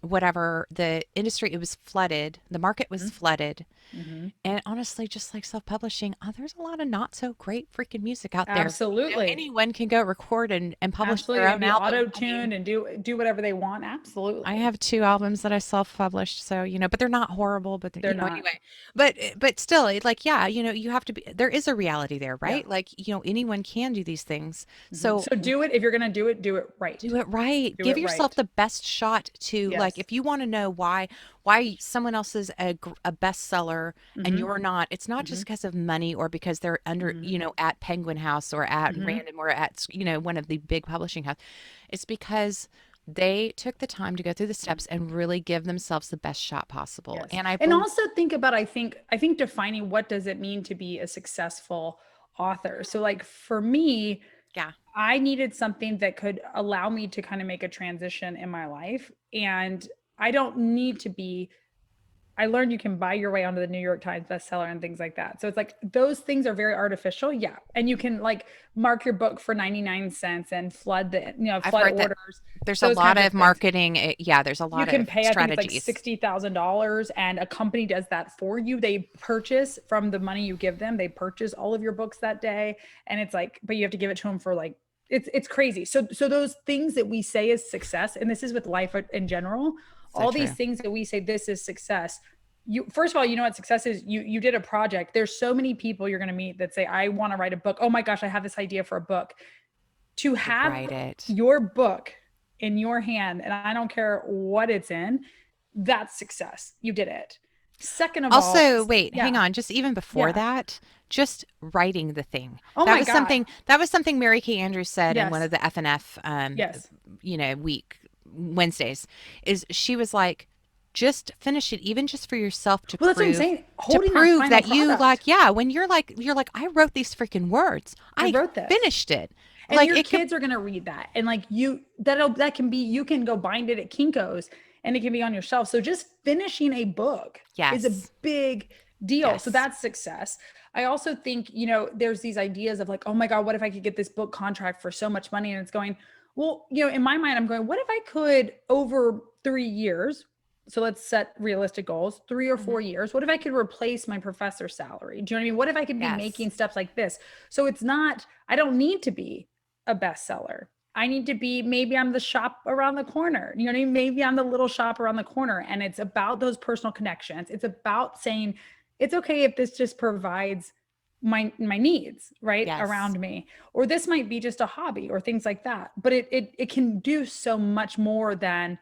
[SPEAKER 1] whatever the industry, it was flooded, the market was flooded.
[SPEAKER 2] Hmm.
[SPEAKER 1] And honestly, just like self-publishing, there's a lot of not so great freaking music out there.
[SPEAKER 2] Absolutely.
[SPEAKER 1] Anyone can go record and publish their
[SPEAKER 2] Absolutely. And
[SPEAKER 1] own
[SPEAKER 2] be
[SPEAKER 1] album.
[SPEAKER 2] auto
[SPEAKER 1] I mean,
[SPEAKER 2] tuned and do whatever they want.
[SPEAKER 1] I
[SPEAKER 2] Absolutely.
[SPEAKER 1] have two albums that I self-published, so but they're not horrible, but they're,
[SPEAKER 2] They're not.
[SPEAKER 1] anyway. But still, it like yeah, you have to be. There is a reality there,
[SPEAKER 2] Yeah.
[SPEAKER 1] right? Like anyone can do these things.
[SPEAKER 2] Hmm.
[SPEAKER 1] So
[SPEAKER 2] So do it. If you're going to do it right.
[SPEAKER 1] do it right.
[SPEAKER 2] Do
[SPEAKER 1] Give
[SPEAKER 2] it
[SPEAKER 1] yourself
[SPEAKER 2] right.
[SPEAKER 1] the best shot to like
[SPEAKER 2] Yes.
[SPEAKER 1] if you want to know why someone else is a bestseller and
[SPEAKER 2] Hmm.
[SPEAKER 1] you're not. It's not
[SPEAKER 2] Hmm.
[SPEAKER 1] just because of money or because they're under,
[SPEAKER 2] Hmm.
[SPEAKER 1] at Penguin House or at
[SPEAKER 2] Hmm.
[SPEAKER 1] Random or at one of the big publishing houses. It's because they took the time to go through the steps and really give themselves the best shot possible.
[SPEAKER 2] Yes.
[SPEAKER 1] And I
[SPEAKER 2] And
[SPEAKER 1] believe,
[SPEAKER 2] also think about, I think defining what does it mean to be a successful author. So like for me,
[SPEAKER 1] yeah,
[SPEAKER 2] I needed something that could allow me to kind of make a transition in my life. And I don't need to be I learned you can buy your way onto the New York Times bestseller and things like that. So it's like those things are very artificial. Yeah. And you can like mark your book for 99 cents and
[SPEAKER 1] I've
[SPEAKER 2] flood
[SPEAKER 1] heard that
[SPEAKER 2] orders,
[SPEAKER 1] there's a
[SPEAKER 2] those
[SPEAKER 1] lot
[SPEAKER 2] kinds of
[SPEAKER 1] of
[SPEAKER 2] things.
[SPEAKER 1] marketing. Yeah, there's a
[SPEAKER 2] You
[SPEAKER 1] lot
[SPEAKER 2] can
[SPEAKER 1] of
[SPEAKER 2] pay, I think it's like
[SPEAKER 1] strategies.
[SPEAKER 2] $60,000, and a company does that for you. They purchase from the money you give them. They purchase all of your books that day. And it's like, but you have to give it to them for like, it's crazy. So those things that we say is success, and this is with life in general,
[SPEAKER 1] So
[SPEAKER 2] all these
[SPEAKER 1] true.
[SPEAKER 2] things that we say this is success. You first of all, you know what success is? You did a project. There's so many people you're going to meet that say, I want to write a book. Oh my gosh, I have this idea for a book. To have
[SPEAKER 1] Write it.
[SPEAKER 2] your book in your hand, and I don't care what it's in, that's success. You did it. Second of all,
[SPEAKER 1] Also, wait, hang
[SPEAKER 2] yeah,
[SPEAKER 1] on. Just even before
[SPEAKER 2] yeah.
[SPEAKER 1] that, just writing the thing.
[SPEAKER 2] Oh
[SPEAKER 1] That
[SPEAKER 2] my
[SPEAKER 1] was
[SPEAKER 2] God.
[SPEAKER 1] something. That was something Mary Kay Andrews said in one
[SPEAKER 2] Yes.
[SPEAKER 1] of the FNF,
[SPEAKER 2] Yes.
[SPEAKER 1] week Wednesdays. Is she was like, just finish it, even just for yourself
[SPEAKER 2] Well, that's what I'm saying.
[SPEAKER 1] to
[SPEAKER 2] Holding that
[SPEAKER 1] prove
[SPEAKER 2] final
[SPEAKER 1] that you
[SPEAKER 2] product.
[SPEAKER 1] like, yeah, when you're like, I wrote these freaking words.
[SPEAKER 2] I
[SPEAKER 1] I
[SPEAKER 2] wrote this.
[SPEAKER 1] finished it.
[SPEAKER 2] And
[SPEAKER 1] Like
[SPEAKER 2] your
[SPEAKER 1] it could,
[SPEAKER 2] kids are going to read that. And like that can be, you can go bind it at Kinko's and it can be on your shelf. So just finishing a book is a
[SPEAKER 1] yes,
[SPEAKER 2] big deal. So
[SPEAKER 1] yes,
[SPEAKER 2] that's success. I also think, there's these ideas of like, oh my God, what if I could get this book contract for so much money? And it's going, well, in my mind, I'm going, what if I could over 3 years? So let's set realistic goals, 3 or 4 years. What if I could replace my professor salary? Do you know what I mean? What if I could be
[SPEAKER 1] yes,
[SPEAKER 2] making steps like this? So it's not, I don't need to be a bestseller. I need to be, maybe I'm the shop around the corner. You know what I mean? Maybe I'm the little shop around the corner. And it's about those personal connections. It's about saying, it's okay if this just provides my needs right
[SPEAKER 1] yes.
[SPEAKER 2] around me, or this might be just a hobby or things like that. But it can do so much more than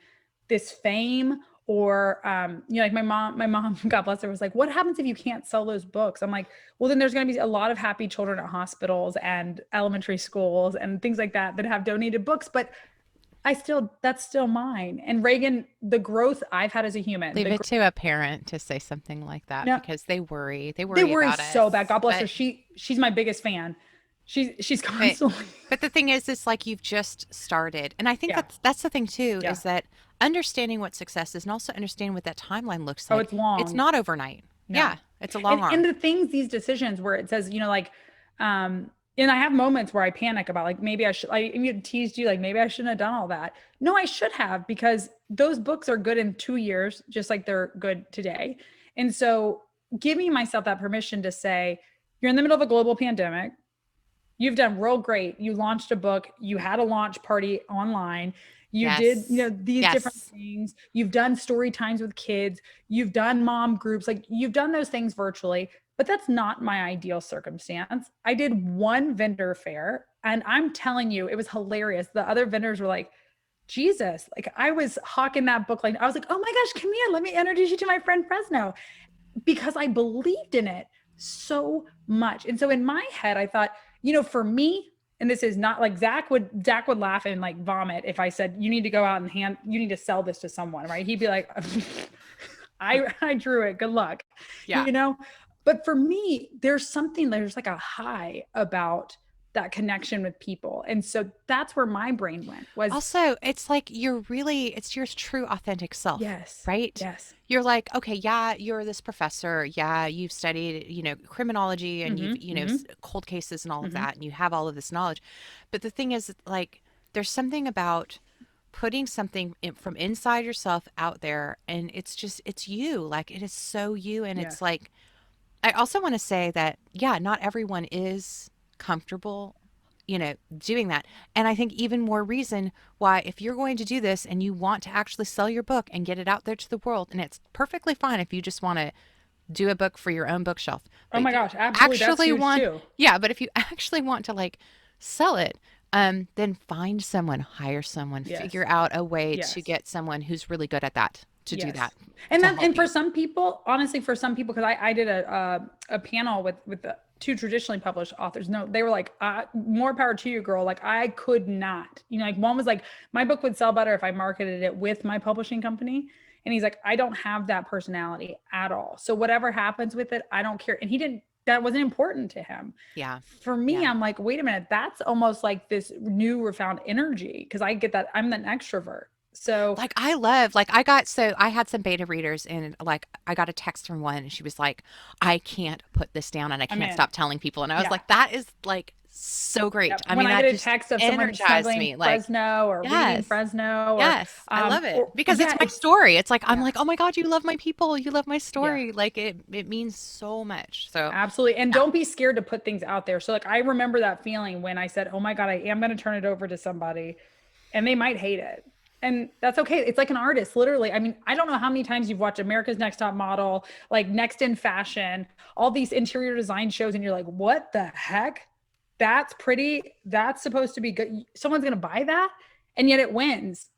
[SPEAKER 2] this fame or like my mom God bless her, was like, what happens if you can't sell those books? I'm like, well, then there's going to be a lot of happy children at hospitals and elementary schools and things like that that have donated books, but that's still mine. And Reagan, the growth I've had as a human,
[SPEAKER 1] Leave it to a parent to say something like that
[SPEAKER 2] no,
[SPEAKER 1] because they
[SPEAKER 2] they
[SPEAKER 1] worry
[SPEAKER 2] worry
[SPEAKER 1] about
[SPEAKER 2] so bad.
[SPEAKER 1] us.
[SPEAKER 2] God bless her. She's my biggest fan. She's
[SPEAKER 1] But
[SPEAKER 2] constantly
[SPEAKER 1] but the thing is like you've just started. And I think
[SPEAKER 2] yeah,
[SPEAKER 1] that's the thing too,
[SPEAKER 2] yeah.
[SPEAKER 1] is that understanding what success is and also understanding what that timeline looks
[SPEAKER 2] Oh,
[SPEAKER 1] like.
[SPEAKER 2] it's
[SPEAKER 1] It's
[SPEAKER 2] long.
[SPEAKER 1] not overnight.
[SPEAKER 2] No.
[SPEAKER 1] Yeah, it's a long
[SPEAKER 2] And
[SPEAKER 1] arm.
[SPEAKER 2] the things, these decisions where it says, and I have moments where I panic about like, maybe I even teased you, like, maybe I shouldn't have done all that. No, I should have, because those books are good in 2 years, just like they're good today. And so giving myself that permission to say, you're in the middle of a global pandemic. You've done real great. You launched a book, you had a launch party online, you did,
[SPEAKER 1] Yes.
[SPEAKER 2] these different
[SPEAKER 1] Yes.
[SPEAKER 2] things. You've done story times with kids, you've done mom groups, like you've done those things virtually, but that's not my ideal circumstance. I did one vendor fair and I'm telling you, it was hilarious. The other vendors were like, Jesus, like I was hawking that book. Like I was like, oh my gosh, come here. Let me introduce you to my friend Fresno, because I believed in it so much. And so in my head, I thought, for me, and this is not like Zach would laugh and like vomit if I said, you need to go out and you need to sell this to someone, right? He'd be like, I drew it. Good luck,
[SPEAKER 1] Yeah.
[SPEAKER 2] you know? But for me, there's like a high about that connection with people. And so that's where my brain went was,
[SPEAKER 1] Also, it's like it's your true authentic self,
[SPEAKER 2] yes,
[SPEAKER 1] right?
[SPEAKER 2] yes.
[SPEAKER 1] You're like, okay, yeah, you're this professor. Yeah, you've studied, criminology and you've,
[SPEAKER 2] Mm-hmm, mm-hmm,
[SPEAKER 1] cold cases and all of
[SPEAKER 2] mm-hmm.
[SPEAKER 1] that, and you have all of this knowledge. But the thing is, like, there's something about putting something from inside yourself out there, and it's you. Like, it is so you. And it's
[SPEAKER 2] Yes.
[SPEAKER 1] like, I also want to say that, yeah, not everyone is comfortable, doing that. And I think even more reason why, if you're going to do this and you want to actually sell your book and get it out there to the world, and it's perfectly fine if you just want to do a book for your own bookshelf.
[SPEAKER 2] Oh
[SPEAKER 1] But
[SPEAKER 2] my
[SPEAKER 1] if you
[SPEAKER 2] gosh, absolutely. That's
[SPEAKER 1] actually
[SPEAKER 2] huge
[SPEAKER 1] want,
[SPEAKER 2] too.
[SPEAKER 1] yeah, but if you actually want to like sell it, then find someone, hire someone, figure
[SPEAKER 2] Yes.
[SPEAKER 1] out a way to
[SPEAKER 2] Yes.
[SPEAKER 1] get someone who's really good at that to do that,
[SPEAKER 2] Yes. And
[SPEAKER 1] to
[SPEAKER 2] then, and
[SPEAKER 1] help
[SPEAKER 2] for
[SPEAKER 1] you.
[SPEAKER 2] some people, honestly, for some people, because I did a panel with the two traditionally published authors. No, they were like, more power to you, girl. Like I could not, like one was like, my book would sell better if I marketed it with my publishing company. And he's like, I don't have that personality at all. So whatever happens with it, I don't care. And that wasn't important to him.
[SPEAKER 1] Yeah.
[SPEAKER 2] For me,
[SPEAKER 1] Yeah.
[SPEAKER 2] I'm like, wait a minute, that's almost like this new refound energy, because I get that I'm an extrovert. So
[SPEAKER 1] Like I had some beta readers, and like I got a text from one and she was like, I can't put this down and I
[SPEAKER 2] I'm
[SPEAKER 1] can't
[SPEAKER 2] in.
[SPEAKER 1] stop telling people. And I was
[SPEAKER 2] Yeah.
[SPEAKER 1] like, that is like so great.
[SPEAKER 2] Yep.
[SPEAKER 1] I
[SPEAKER 2] When
[SPEAKER 1] mean,
[SPEAKER 2] I
[SPEAKER 1] that
[SPEAKER 2] get a
[SPEAKER 1] just
[SPEAKER 2] text of someone
[SPEAKER 1] energized
[SPEAKER 2] smuggling
[SPEAKER 1] me. Like,
[SPEAKER 2] Fresno or reading
[SPEAKER 1] yes,
[SPEAKER 2] Fresno
[SPEAKER 1] yes, I love it
[SPEAKER 2] or
[SPEAKER 1] because it's
[SPEAKER 2] yeah,
[SPEAKER 1] my story. It's like, I'm
[SPEAKER 2] yeah,
[SPEAKER 1] like, oh my God, you love my people. You love my
[SPEAKER 2] yeah,
[SPEAKER 1] story. Like it means so much. So
[SPEAKER 2] absolutely. And
[SPEAKER 1] yeah,
[SPEAKER 2] don't be scared to put things out there. So like I remember that feeling when I said, "Oh my God, I am going to turn it over to somebody," and they might hate it. And that's okay. It's like an artist, literally. I mean, I don't know how many times you've watched America's Next Top Model, like Next in Fashion, all these interior design shows, and you're like, what the heck? That's pretty. That's supposed to be good. Someone's going to buy that. And yet it wins.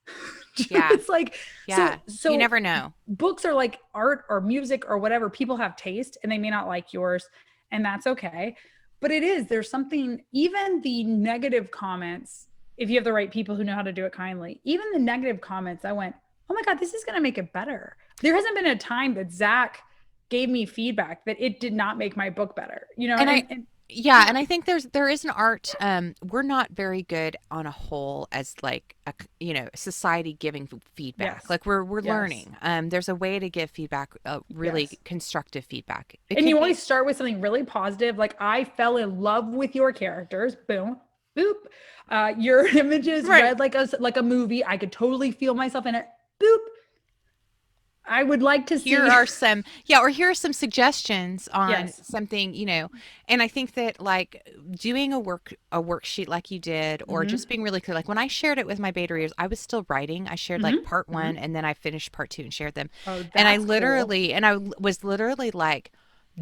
[SPEAKER 1] yeah,
[SPEAKER 2] It's like,
[SPEAKER 1] yeah. You
[SPEAKER 2] so
[SPEAKER 1] never know.
[SPEAKER 2] books are like art or music or whatever. People have taste and they may not like yours, and that's okay. But there's something, even the negative comments, if you have the right people who know how to do it kindly, even the negative comments, I went, oh my God, this is going to make it better. There hasn't been a time that Zach gave me feedback that it did not make my book better, you know?
[SPEAKER 1] And I,
[SPEAKER 2] And
[SPEAKER 1] yeah, and I think there is an art. We're not very good on a whole as like a society giving feedback.
[SPEAKER 2] yes,
[SPEAKER 1] Like we're
[SPEAKER 2] yes.
[SPEAKER 1] learning. There's a way to give feedback, really
[SPEAKER 2] Yes.
[SPEAKER 1] constructive feedback. It
[SPEAKER 2] And
[SPEAKER 1] could
[SPEAKER 2] you
[SPEAKER 1] be
[SPEAKER 2] always start with something really positive. Like, I fell in love with your characters. Boom, boop. Your images
[SPEAKER 1] right.
[SPEAKER 2] read like a movie. I could totally feel myself in it. Boop. I would like to
[SPEAKER 1] Here
[SPEAKER 2] see.
[SPEAKER 1] are some, yeah, or here are some suggestions on
[SPEAKER 2] Yes.
[SPEAKER 1] something, and I think that like doing a worksheet like you did, or
[SPEAKER 2] Mm-hmm.
[SPEAKER 1] just being really clear. Like when I shared it with my beta readers, I was still writing. I shared like
[SPEAKER 2] Mm-hmm.
[SPEAKER 1] part
[SPEAKER 2] Mm-hmm.
[SPEAKER 1] one, and then I finished part two and shared them.
[SPEAKER 2] Oh,
[SPEAKER 1] And
[SPEAKER 2] that's cool.
[SPEAKER 1] was literally like,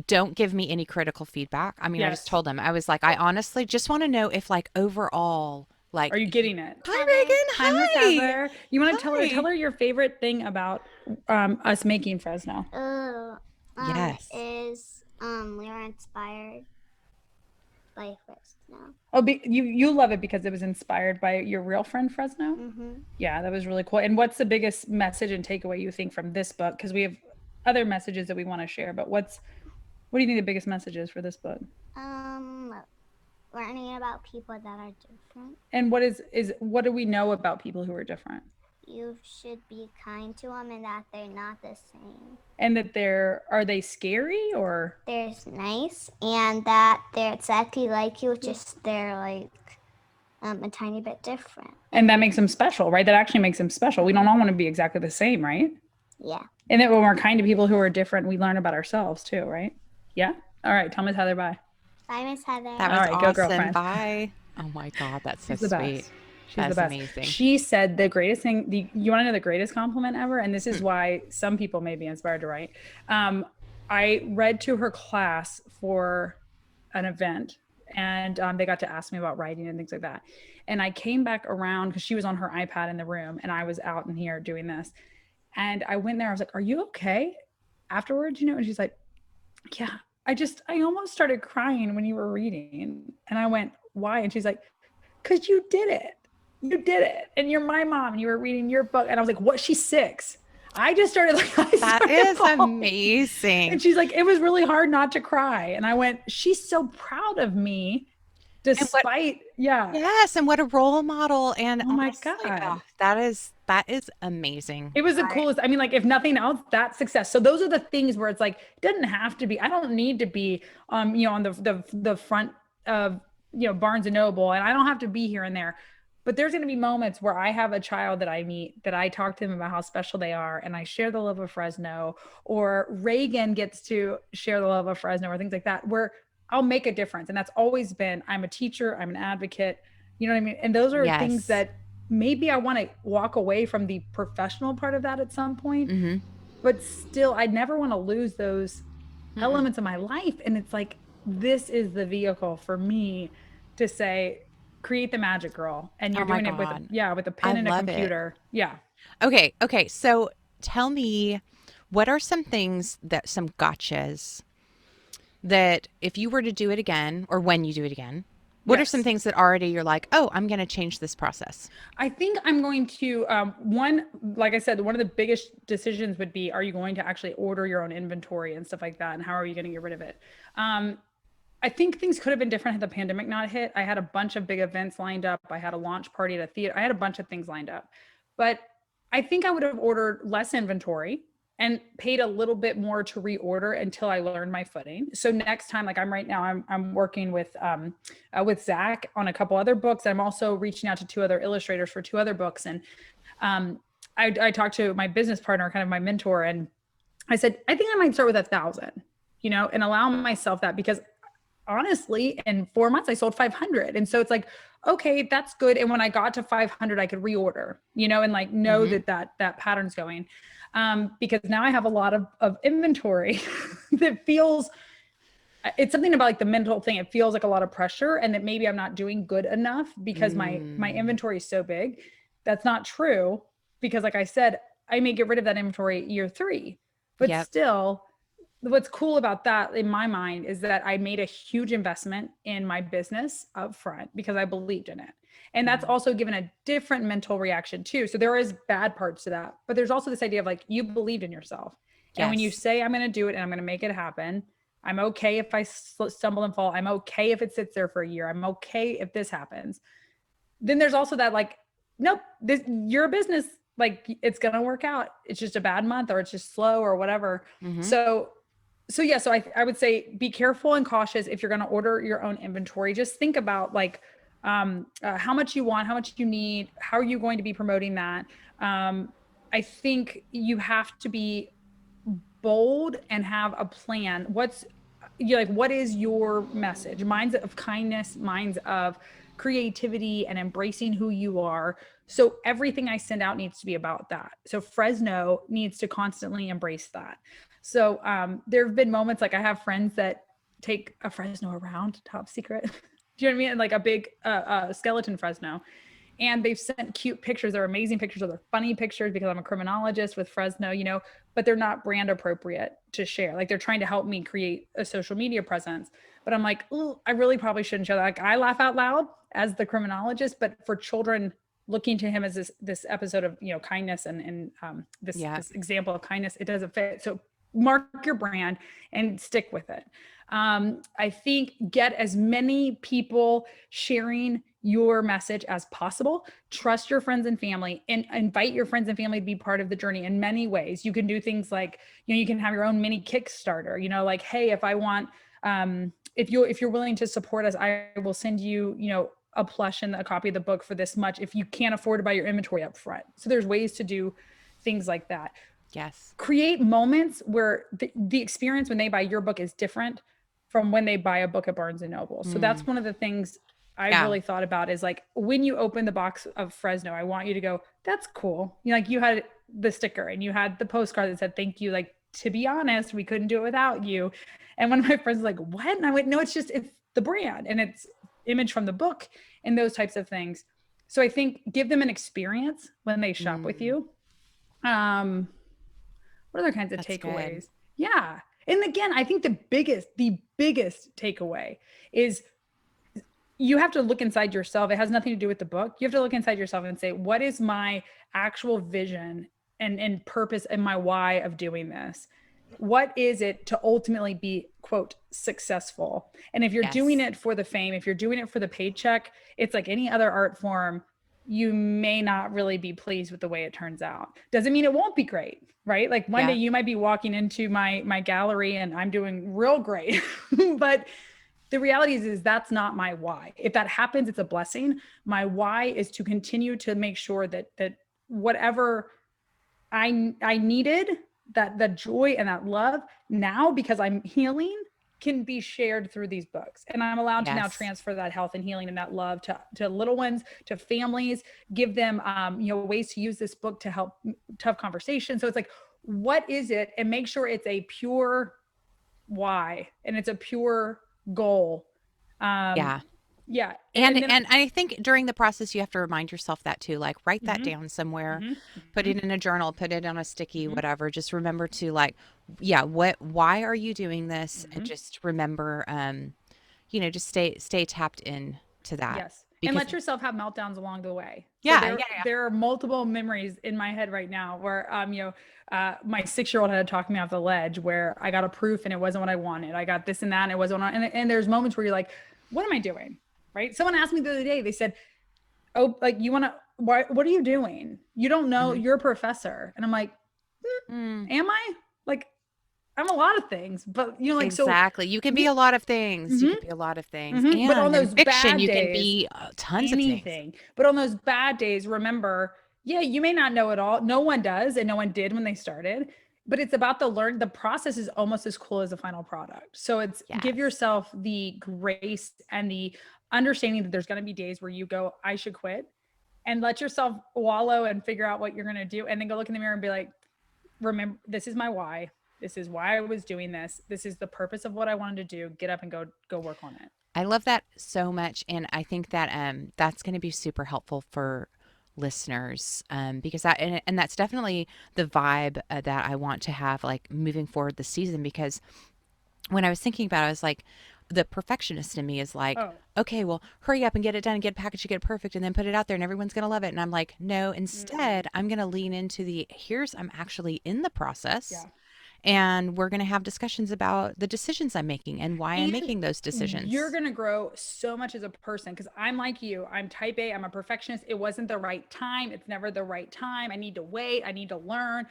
[SPEAKER 1] don't give me any critical feedback. I mean, I just
[SPEAKER 2] Yes.
[SPEAKER 1] told them, I was like, I honestly just want to know if like overall,
[SPEAKER 2] Are you
[SPEAKER 1] like,
[SPEAKER 2] getting it?
[SPEAKER 1] hi
[SPEAKER 3] Heather.
[SPEAKER 2] Hi, Miss
[SPEAKER 1] Reagan,
[SPEAKER 2] Heather. You want to tell
[SPEAKER 1] hi.
[SPEAKER 2] her your favorite thing about us making Fresno?
[SPEAKER 3] Oh,
[SPEAKER 1] Yes.
[SPEAKER 3] is we were inspired by Fresno.
[SPEAKER 2] Oh, you love it because it was inspired by your real friend Fresno?
[SPEAKER 3] Mm-hmm.
[SPEAKER 2] Yeah, that was really cool. And what's the biggest message and takeaway you think from this book? Because we have other messages that we want to share, but what do you think the biggest message is for this book?
[SPEAKER 3] Um, Learning about people that are different.
[SPEAKER 2] And what do we know about people who are different?
[SPEAKER 3] You should be kind to them and that they're not the same.
[SPEAKER 2] And that are they scary or?
[SPEAKER 3] They're nice and that they're exactly like you, just they're like a tiny bit different.
[SPEAKER 2] And that makes them special, right? That actually makes them special. We don't all want to be exactly the same, right?
[SPEAKER 3] Yeah.
[SPEAKER 2] And that when we're kind to people who are different, we learn about ourselves too, right? Yeah. All right. Tell Miss Heather bye.
[SPEAKER 3] Bye, Miss Heather.
[SPEAKER 1] That
[SPEAKER 2] All
[SPEAKER 1] was
[SPEAKER 2] right, go
[SPEAKER 1] awesome.
[SPEAKER 2] girlfriend.
[SPEAKER 1] Bye. Oh my God, that's so
[SPEAKER 2] She's the
[SPEAKER 1] sweet.
[SPEAKER 2] best. She's
[SPEAKER 1] That's
[SPEAKER 2] the best.
[SPEAKER 1] amazing.
[SPEAKER 2] She said the greatest thing. You want to know the greatest compliment ever? And this is why some people may be inspired to write. I read to her class for an event, and they got to ask me about writing and things like that. And I came back around because she was on her iPad in the room, and I was out in here doing this. And I went there. I was like, "Are you okay?" Afterwards, and she's like, "Yeah, I almost started crying when you were reading." And I went, "Why?" And she's like, "Because you did it. You did it. And you're my mom and you were reading your book." And I was like, "What?" She's 6. I just started like,
[SPEAKER 1] That is
[SPEAKER 2] bawling.
[SPEAKER 1] amazing.
[SPEAKER 2] And she's like, "It was really hard not to cry." And I went, "She's so proud of me despite." Yeah.
[SPEAKER 1] Yes, and what a role model. And
[SPEAKER 2] Oh my
[SPEAKER 1] honestly,
[SPEAKER 2] God.
[SPEAKER 1] that is amazing.
[SPEAKER 2] It was the coolest. I mean, like, if nothing else, that's success. So those are the things where it's like, it doesn't have to be, I don't need to be, on the front of, Barnes and Noble, and I don't have to be here and there. But there's going to be moments where I have a child that I meet, that I talk to them about how special they are, and I share the love of Fresno, or Reagan gets to share the love of Fresno, or things like that, where I'll make a difference. And that's always been, I'm a teacher, I'm an advocate, you know what I mean? And those are things
[SPEAKER 1] Yes.
[SPEAKER 2] that maybe I want to walk away from the professional part of that at some point,
[SPEAKER 1] Mm-hmm.
[SPEAKER 2] but still, I never want to lose those elements of my life. And it's like, this is the vehicle for me to say, create the magic, girl. And you're
[SPEAKER 1] Oh my
[SPEAKER 2] doing it with
[SPEAKER 1] God.
[SPEAKER 2] with a
[SPEAKER 1] I
[SPEAKER 2] pen and a
[SPEAKER 1] love it.
[SPEAKER 2] computer. Yeah.
[SPEAKER 1] Okay. Okay. So tell me, what are some things some gotchas that if you were to do it again, or when you do it again, what are some
[SPEAKER 2] Yes.
[SPEAKER 1] things that already you're like, oh, I'm going to change this process?
[SPEAKER 2] I think I'm going to, like I said, one of the biggest decisions would be, are you going to actually order your own inventory and stuff like that? And how are you going to get rid of it? I think things could have been different had the pandemic not hit. I had a bunch of big events lined up. I had a launch party at a theater. I had a bunch of things lined up, but I think I would have ordered less inventory and paid a little bit more to reorder until I learned my footing. So next time, like I'm right now, I'm working with Zach on a couple other books. I'm also reaching out to 2 other illustrators for 2 other books. And I talked to my business partner, kind of my mentor, and I said, I think I might start with 1,000, and allow myself that, because honestly, in 4 months, I sold 500. And so it's like, okay, that's good. And when I got to 500, I could reorder, and like know that pattern's going. Because now I have a lot of inventory that feels, it's something about like the mental thing. It feels like a lot of pressure, and that maybe I'm not doing good enough because my inventory is so big. That's not true, because like I said, I may get rid of that inventory year 3, but
[SPEAKER 1] Yep.
[SPEAKER 2] still, what's cool about that in my mind is that I made a huge investment in my business up front because I believed in it. And that's also given a different mental reaction too. So there is bad parts to that, but there's also this idea of like, you believed in yourself. And when you
[SPEAKER 1] Yes.
[SPEAKER 2] say, I'm going to do it and I'm going to make it happen, I'm okay if I stumble and fall. I'm okay if it sits there for a year. I'm okay if this happens. Then there's also that like, nope, you're a business. Like it's going to work out. It's just a bad month or it's just slow or whatever.
[SPEAKER 1] Mm-hmm.
[SPEAKER 2] So I would say be careful and cautious if you're going to order your own inventory. Just think about like how much you want, how much you need, how are you going to be promoting that. I think you have to be bold and have a plan. What is your message? Mine's of kindness, mine's of creativity and embracing who you are. So everything I send out needs to be about that. So Fresno needs to constantly embrace that. So there have been moments like I have friends that take a Fresno around, top secret. Do you know what I mean? Like a big skeleton Fresno. And they've sent cute pictures. They're amazing pictures, or they're funny pictures because I'm a criminologist with Fresno, but they're not brand appropriate to share. Like they're trying to help me create a social media presence. But I'm like, oh, I really probably shouldn't share that. Like I laugh out loud as the criminologist, but for children looking to him as this episode of, kindness and this example of kindness, it doesn't fit. So mark your brand and stick with it. I think get as many people sharing your message as possible. Trust your friends and family and invite your friends and family to be part of the journey in many ways. You can do things like, you can have your own mini Kickstarter, like, hey, if I want, if you're willing to support us, I will send you, a plush and a copy of the book for this much if you can't afford to buy your inventory up front. So there's ways to do things like that.
[SPEAKER 1] Yes.
[SPEAKER 2] Create moments where the experience when they buy your book is different from when they buy a book at Barnes and Noble. So that's one of the things I really thought about is like, when you open the box of Fresno, I want you to go, that's cool. Like you had the sticker and you had the postcard that said, thank you. Like, to be honest, we couldn't do it without you. And one of my friends was like, what? And I went, no, it's the brand and it's image from the book and those types of things. So I think give them an experience when they shop with you. What other kinds of takeaways? Good. Yeah. And again, I think the biggest takeaway is you have to look inside yourself. It has nothing to do with the book. You have to look inside yourself and say, what is my actual vision and purpose and my why of doing this? What is it to ultimately be, quote, successful? And if you're doing it for the fame, if you're doing it for the paycheck, it's like any other art form. You may not really be pleased with the way it turns out. Doesn't mean it won't be great, right? Like one day you might be walking into my gallery and I'm doing real great, but the reality is that's not my why. If that happens, it's a blessing. My why is to continue to make sure that whatever I needed, that the joy and that love now, because I'm healing, can be shared through these books. And I'm allowed to now transfer that health and healing and that love to little ones, to families, give them, ways to use this book to help tough conversations. So it's like, what is it? And make sure it's a pure why and it's a pure goal. Yeah.
[SPEAKER 1] And I think during the process, you have to remind yourself that too, like write that down somewhere, put it in a journal, put it on a sticky, whatever. Just remember to like, why are you doing this? And just remember, just stay tapped in to that.
[SPEAKER 2] Yes. And let yourself have meltdowns along the way.
[SPEAKER 1] Yeah.
[SPEAKER 2] There are multiple memories in my head right now where, my 6-year-old had to talk me off the ledge where I got a proof and it wasn't what I wanted. I got this and that and it wasn't what and there's moments where you're like, what am I doing? Right. Someone asked me the other day, they said, oh, like what are you doing? You don't know, you're a professor. And I'm like, am I? Like, I'm a lot of things, but
[SPEAKER 1] exactly. You can be a lot of things. You can be a lot of things. And
[SPEAKER 2] but on those
[SPEAKER 1] fiction,
[SPEAKER 2] bad
[SPEAKER 1] you
[SPEAKER 2] days,
[SPEAKER 1] can be tons of things.
[SPEAKER 2] But on those bad days, remember, you may not know it all. No one does. And no one did when they started, but it's about the process is almost as cool as the final product. So it's give yourself the grace and the understanding that there's going to be days where you go, I should quit, and let yourself wallow and figure out what you're going to do. And then go look in the mirror and be like, remember, this is my why. This is why I was doing this. This is the purpose of what I wanted to do. Get up and go work on it.
[SPEAKER 1] I love that so much. And I think that that's going to be super helpful for listeners because and that's definitely the vibe that I want to have like moving forward this season. Because when I was thinking about it, I was like, the perfectionist in me is like,
[SPEAKER 2] Oh.
[SPEAKER 1] okay, well, hurry up and get it done and get it packaged, get it perfect, and then put it out there and everyone's going to love it. And I'm like, no, instead, I'm going to lean into I'm actually in the process,
[SPEAKER 2] Yeah.
[SPEAKER 1] and we're going to have discussions about the decisions I'm making and why I'm
[SPEAKER 2] And
[SPEAKER 1] making those
[SPEAKER 2] you're
[SPEAKER 1] decisions.
[SPEAKER 2] going to grow so much as a person because I'm like you. I'm type A. I'm a perfectionist. It wasn't the right time. It's never the right time. I need to wait. I need to learn.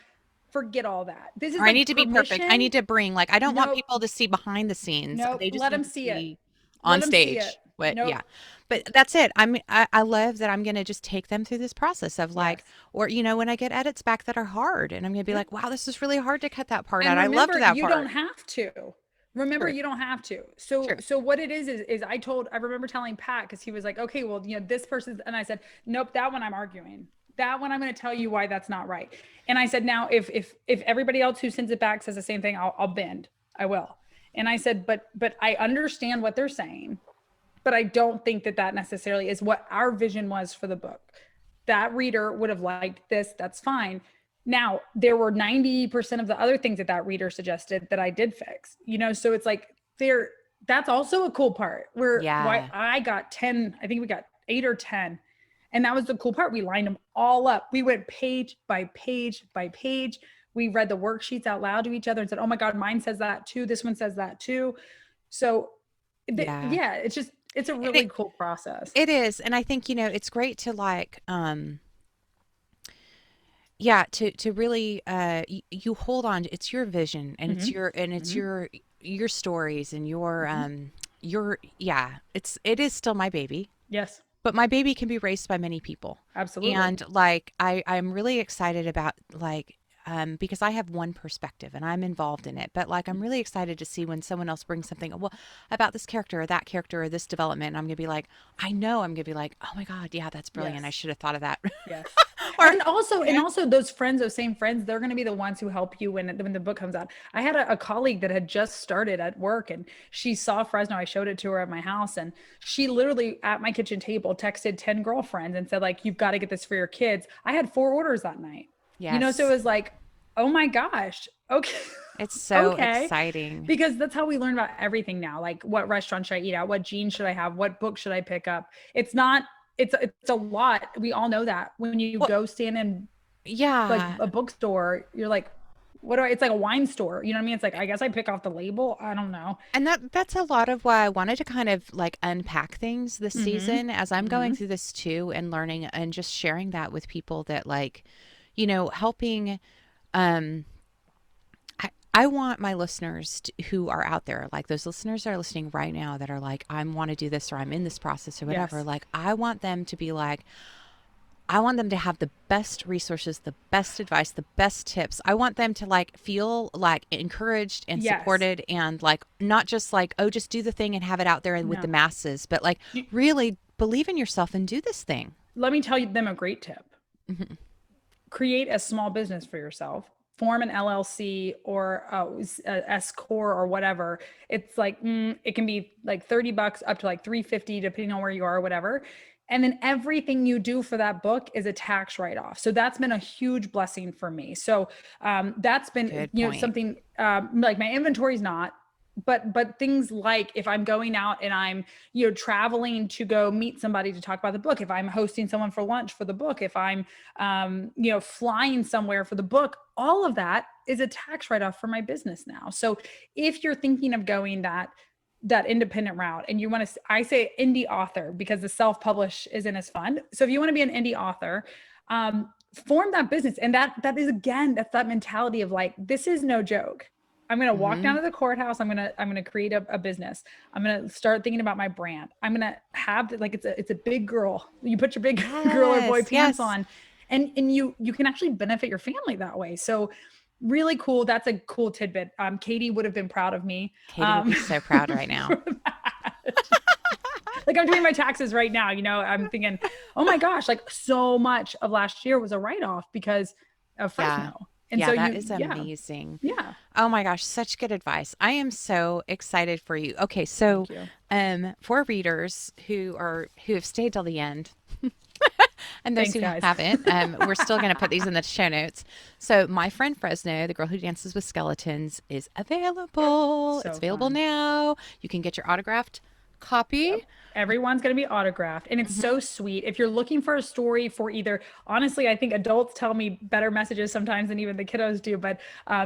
[SPEAKER 2] Forget all that. This is
[SPEAKER 1] Or I need
[SPEAKER 2] like
[SPEAKER 1] to be perfect. I need
[SPEAKER 2] permission.
[SPEAKER 1] to bring, like, I don't want
[SPEAKER 2] Nope.
[SPEAKER 1] people to see behind the scenes.
[SPEAKER 2] Nope.
[SPEAKER 1] They just
[SPEAKER 2] Let
[SPEAKER 1] need
[SPEAKER 2] them
[SPEAKER 1] to
[SPEAKER 2] see it.
[SPEAKER 1] see
[SPEAKER 2] Let
[SPEAKER 1] on
[SPEAKER 2] them see it.
[SPEAKER 1] stage. But
[SPEAKER 2] Nope.
[SPEAKER 1] yeah, but that's it. I love that I'm going to just take them through this process of like,
[SPEAKER 2] Yes.
[SPEAKER 1] or, when I get edits back that are hard and I'm going to be
[SPEAKER 2] Yep.
[SPEAKER 1] like, wow, this is really hard to cut that part
[SPEAKER 2] And
[SPEAKER 1] out. I loved
[SPEAKER 2] remember,
[SPEAKER 1] that
[SPEAKER 2] you don't
[SPEAKER 1] part.
[SPEAKER 2] have to. Remember,
[SPEAKER 1] True.
[SPEAKER 2] you don't have to. So,
[SPEAKER 1] True.
[SPEAKER 2] so what it is I remember telling Pat because he was like, okay, well, this person's, and I said, nope, that one I'm arguing. That one I'm going to tell you why that's not right. And I said, now if everybody else who sends it back says the same thing, I'll bend. I will. And I said, but I understand what they're saying, but I don't think that necessarily is what our vision was for the book. That reader would have liked this. That's fine. Now, there were 90% of the other things that reader suggested that I did fix, so it's like that's also a cool part where why
[SPEAKER 1] Yeah.
[SPEAKER 2] I got 10, I think we got 8 or 10. And that was the cool part. We lined them all up. We went page by page by page. We read the worksheets out loud to each other and said, oh my God, mine says that too. This one says that too. So
[SPEAKER 1] Yeah.
[SPEAKER 2] yeah, it's a
[SPEAKER 1] And
[SPEAKER 2] really cool process.
[SPEAKER 1] it is. And I think, it's great to like, yeah, to really, you hold on. It's your vision and
[SPEAKER 2] Mm-hmm.
[SPEAKER 1] it's
[SPEAKER 2] Mm-hmm.
[SPEAKER 1] your stories and
[SPEAKER 2] Mm-hmm.
[SPEAKER 1] yeah, it is still my baby.
[SPEAKER 2] Yes,
[SPEAKER 1] But my baby can be raised by many people.
[SPEAKER 2] absolutely.
[SPEAKER 1] And like I'm really excited about like because I have one perspective and I'm involved in it. But like I'm really excited to see when someone else brings something well about this character or that character or this development. And I'm gonna be like, I'm gonna be like, oh my God, yeah, that's brilliant. I
[SPEAKER 2] Yes.
[SPEAKER 1] should have thought of that.
[SPEAKER 2] Yes.
[SPEAKER 1] Or
[SPEAKER 2] And also those same friends, they're going to be the ones who help you when the book comes out. I had a colleague that had just started at work and she saw Fresno. I showed it to her at my house and she literally at my kitchen table texted 10 girlfriends and said like, you've got to get this for your kids. I had 4 orders that night, so it
[SPEAKER 1] yes.
[SPEAKER 2] was like, oh my gosh. Okay.
[SPEAKER 1] It's so
[SPEAKER 2] Okay.
[SPEAKER 1] exciting.
[SPEAKER 2] Because that's how we learn about everything now. Like what restaurant should I eat at? What jeans should I have? What book should I pick up? It's not, it's a lot. We all know that when you
[SPEAKER 1] Well,
[SPEAKER 2] go stand in like
[SPEAKER 1] yeah.
[SPEAKER 2] a bookstore, you're like, it's like a wine store. You know what I mean? It's like, I guess I pick off the label. I don't know.
[SPEAKER 1] And that's a lot of why I wanted to kind of like unpack things this
[SPEAKER 2] Mm-hmm.
[SPEAKER 1] season as I'm going
[SPEAKER 2] Mm-hmm.
[SPEAKER 1] through this too and learning and just sharing that with people that like, helping um I want my listeners who are out there, like those listeners that are listening right now that are like, I want to do this or I'm in this process or whatever.
[SPEAKER 2] Yes.
[SPEAKER 1] Like, I want them to be like, I want them to have the best resources, the best advice, the best tips. I want them to like feel like encouraged and
[SPEAKER 2] Yes.
[SPEAKER 1] supported and like not just like, oh, just do the thing and have it out there and with the
[SPEAKER 2] No.
[SPEAKER 1] masses, but like
[SPEAKER 2] You-
[SPEAKER 1] really believe in yourself and do this thing.
[SPEAKER 2] Let me tell you them a great tip.
[SPEAKER 1] Mhm.
[SPEAKER 2] Create a small business for yourself. Form an LLC or a S corp or whatever. It's like it can be like $30 up to like 350 depending on where you are or whatever. And then everything you do for that book is a tax write-off. So that's been a huge blessing for me. So that's been
[SPEAKER 1] Good point.
[SPEAKER 2] something like my inventory is not, but things like if I'm going out and I'm traveling to go meet somebody to talk about the book, if I'm hosting someone for lunch for the book, if I'm flying somewhere for the book, all of that is a tax write-off for my business now. So if you're thinking of going that independent route and you want to, I say indie author because the self-publish isn't as fun. So if you want to be an indie author, form that business. And that is, again, that's that mentality of like, this is no joke. I'm going to walk down
[SPEAKER 1] Hmm.
[SPEAKER 2] to the courthouse. I'm going to create a business. I'm going to start thinking about my brand. I'm going to have like, it's a big girl. You put your big girl or boy
[SPEAKER 1] Yes.
[SPEAKER 2] pants
[SPEAKER 1] Yes.
[SPEAKER 2] on and you can actually benefit your family that way. So really cool. That's a cool tidbit. Katie would have been proud of me.
[SPEAKER 1] Katie would be so proud right now.
[SPEAKER 2] For that. Like I'm doing my taxes right now, I'm thinking, oh my gosh, like so much of last year was a write-off because of
[SPEAKER 1] Yeah.
[SPEAKER 2] Fresno. And so
[SPEAKER 1] Yeah, that is
[SPEAKER 2] yeah,
[SPEAKER 1] amazing.
[SPEAKER 2] yeah.
[SPEAKER 1] Oh my gosh, such good advice. I am so excited for you. Okay, so
[SPEAKER 2] Thank you.
[SPEAKER 1] for readers who have stayed till the end, And those
[SPEAKER 2] Thanks,
[SPEAKER 1] who
[SPEAKER 2] guys.
[SPEAKER 1] haven't, we're still going to put these in the show notes. So My Friend Fresno, the girl who dances with skeletons, is available.
[SPEAKER 2] So
[SPEAKER 1] It's available
[SPEAKER 2] fun.
[SPEAKER 1] now. You can get your autographed copy.
[SPEAKER 2] Everyone's going to be autographed. And it's so sweet. If you're looking for a story for either, honestly, I think adults tell me better messages sometimes than even the kiddos do. But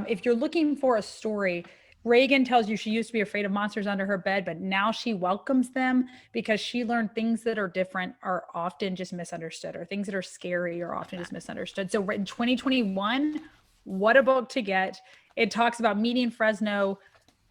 [SPEAKER 2] if you're looking for a story, Reagan tells you she used to be afraid of monsters under her bed, but now she welcomes them because she learned things that are different are often just misunderstood, or things that are scary are often just misunderstood. So in 2021, what a book to get. It talks about meeting Fresno,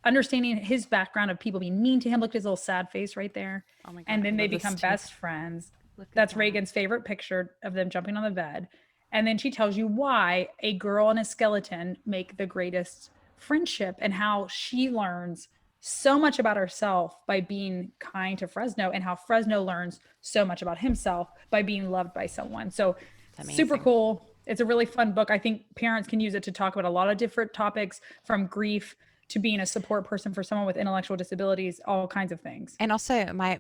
[SPEAKER 2] understanding his background of people being mean to him. Look at his little sad face right there.
[SPEAKER 1] Oh my God,
[SPEAKER 2] And then
[SPEAKER 1] I
[SPEAKER 2] they
[SPEAKER 1] love this
[SPEAKER 2] become
[SPEAKER 1] too.
[SPEAKER 2] best friends.
[SPEAKER 1] Look at
[SPEAKER 2] That's
[SPEAKER 1] that.
[SPEAKER 2] Reagan's favorite picture of them jumping on the bed. And then she tells you why a girl and a skeleton make the greatest friendship, and how she learns so much about herself by being kind to Fresno, and how Fresno learns so much about himself by being loved by someone. So super
[SPEAKER 1] amazing.
[SPEAKER 2] cool. It's a really fun book. I think parents can use it to talk about a lot of different topics, from grief to being a support person for someone with intellectual disabilities, all kinds of things.
[SPEAKER 1] And also my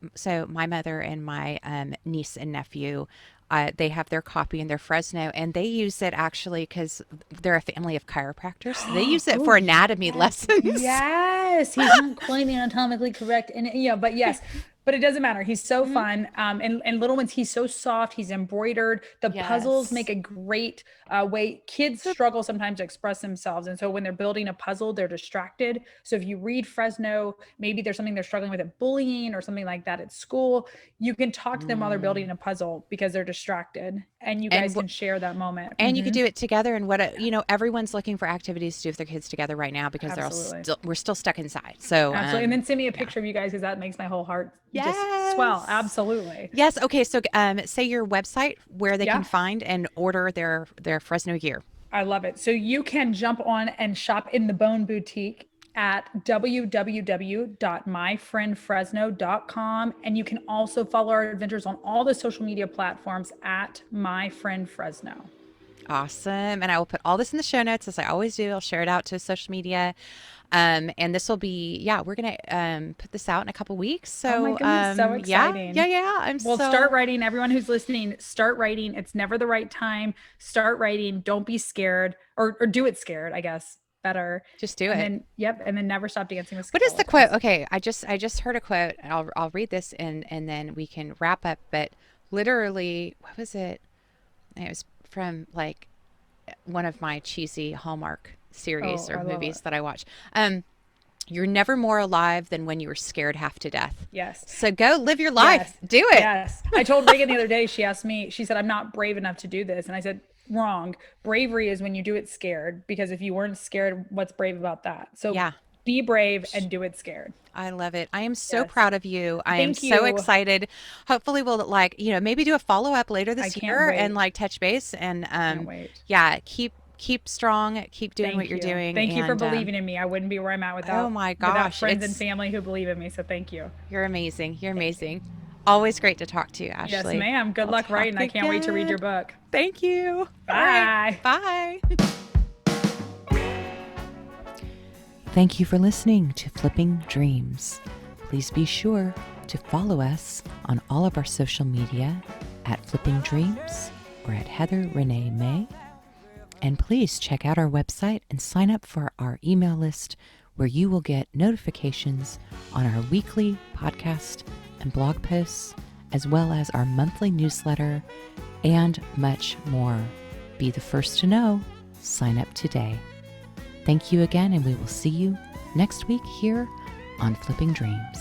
[SPEAKER 1] mother and my niece and nephew, they have their copy in their Fresno, and they use it actually because they're a family of chiropractors. So they use it for anatomy lessons.
[SPEAKER 2] Yes, he's not quite anatomically correct, and but yes, but it doesn't matter. He's so fun, and little ones. He's so soft. He's embroidered. The puzzles make a great way. Kids struggle sometimes to express themselves, and so when they're building a puzzle, they're distracted. So if you read Fresno, maybe there's something they're struggling with at bullying or something like that at school. You can talk to them while they're building a puzzle because they're distracted, and you guys can share that moment.
[SPEAKER 1] And you could do it together. And everyone's looking for activities to do with their kids together right now because we're still stuck inside. So
[SPEAKER 2] absolutely. And then send me a picture of you guys, because that makes my whole heart just swell. Absolutely.
[SPEAKER 1] Yes. Okay. So say your website where they can find and order their Fresno gear.
[SPEAKER 2] I love it. So you can jump on and shop in the Bone Boutique at www.myfriendfresno.com. And you can also follow our adventures on all the social media platforms at myfriendfresno.
[SPEAKER 1] Awesome. And I will put all this in the show notes, as I always do. I'll share it out to social media. And this will be, we're going to put this out in a couple weeks. So,
[SPEAKER 2] oh my goodness, so exciting.
[SPEAKER 1] Yeah.
[SPEAKER 2] Start writing. Everyone who's listening, start writing. It's never the right time. Start writing. Don't be scared, or do it scared, I guess. Better.
[SPEAKER 1] Just do it.
[SPEAKER 2] And then never stop dancing with
[SPEAKER 1] skeletons. What is the quote? Okay. I just heard a quote. I'll read this and then we can wrap up. But literally, what was it? It was from like one of my cheesy Hallmark series or movies that I watch. You're never more alive than when you were scared half to death.
[SPEAKER 2] Yes.
[SPEAKER 1] So go live your life. Do it.
[SPEAKER 2] Yes. I told Reagan the other day, she asked me, she said, I'm not brave enough to do this. And I said, wrong. Bravery is when you do it scared, because if you weren't scared, what's brave about that? So be brave and do it scared.
[SPEAKER 1] I love it. I am so proud of you. I am
[SPEAKER 2] Thank you.
[SPEAKER 1] So excited. Hopefully we'll maybe do a follow-up later this year and touch base and
[SPEAKER 2] can't wait.
[SPEAKER 1] Keep strong, keep doing what you're doing.
[SPEAKER 2] Thank you for believing in me. I wouldn't be where I'm at without, without friends and family who believe in me. So thank you.
[SPEAKER 1] You're amazing. You're amazing. Always great to talk to you, Ashley.
[SPEAKER 2] Yes, ma'am. Good luck writing. I can't wait to read your book.
[SPEAKER 1] Thank you.
[SPEAKER 2] Bye.
[SPEAKER 1] Bye. Thank you for listening to Flipping Dreams. Please be sure to follow us on all of our social media at Flipping Dreams or at Heather Renee May. And please check out our website and sign up for our email list, where you will get notifications on our weekly podcast and blog posts, as well as our monthly newsletter and much more. Be the first to know. Sign up today. Thank you again, and we will see you next week here on Flipping Dreams.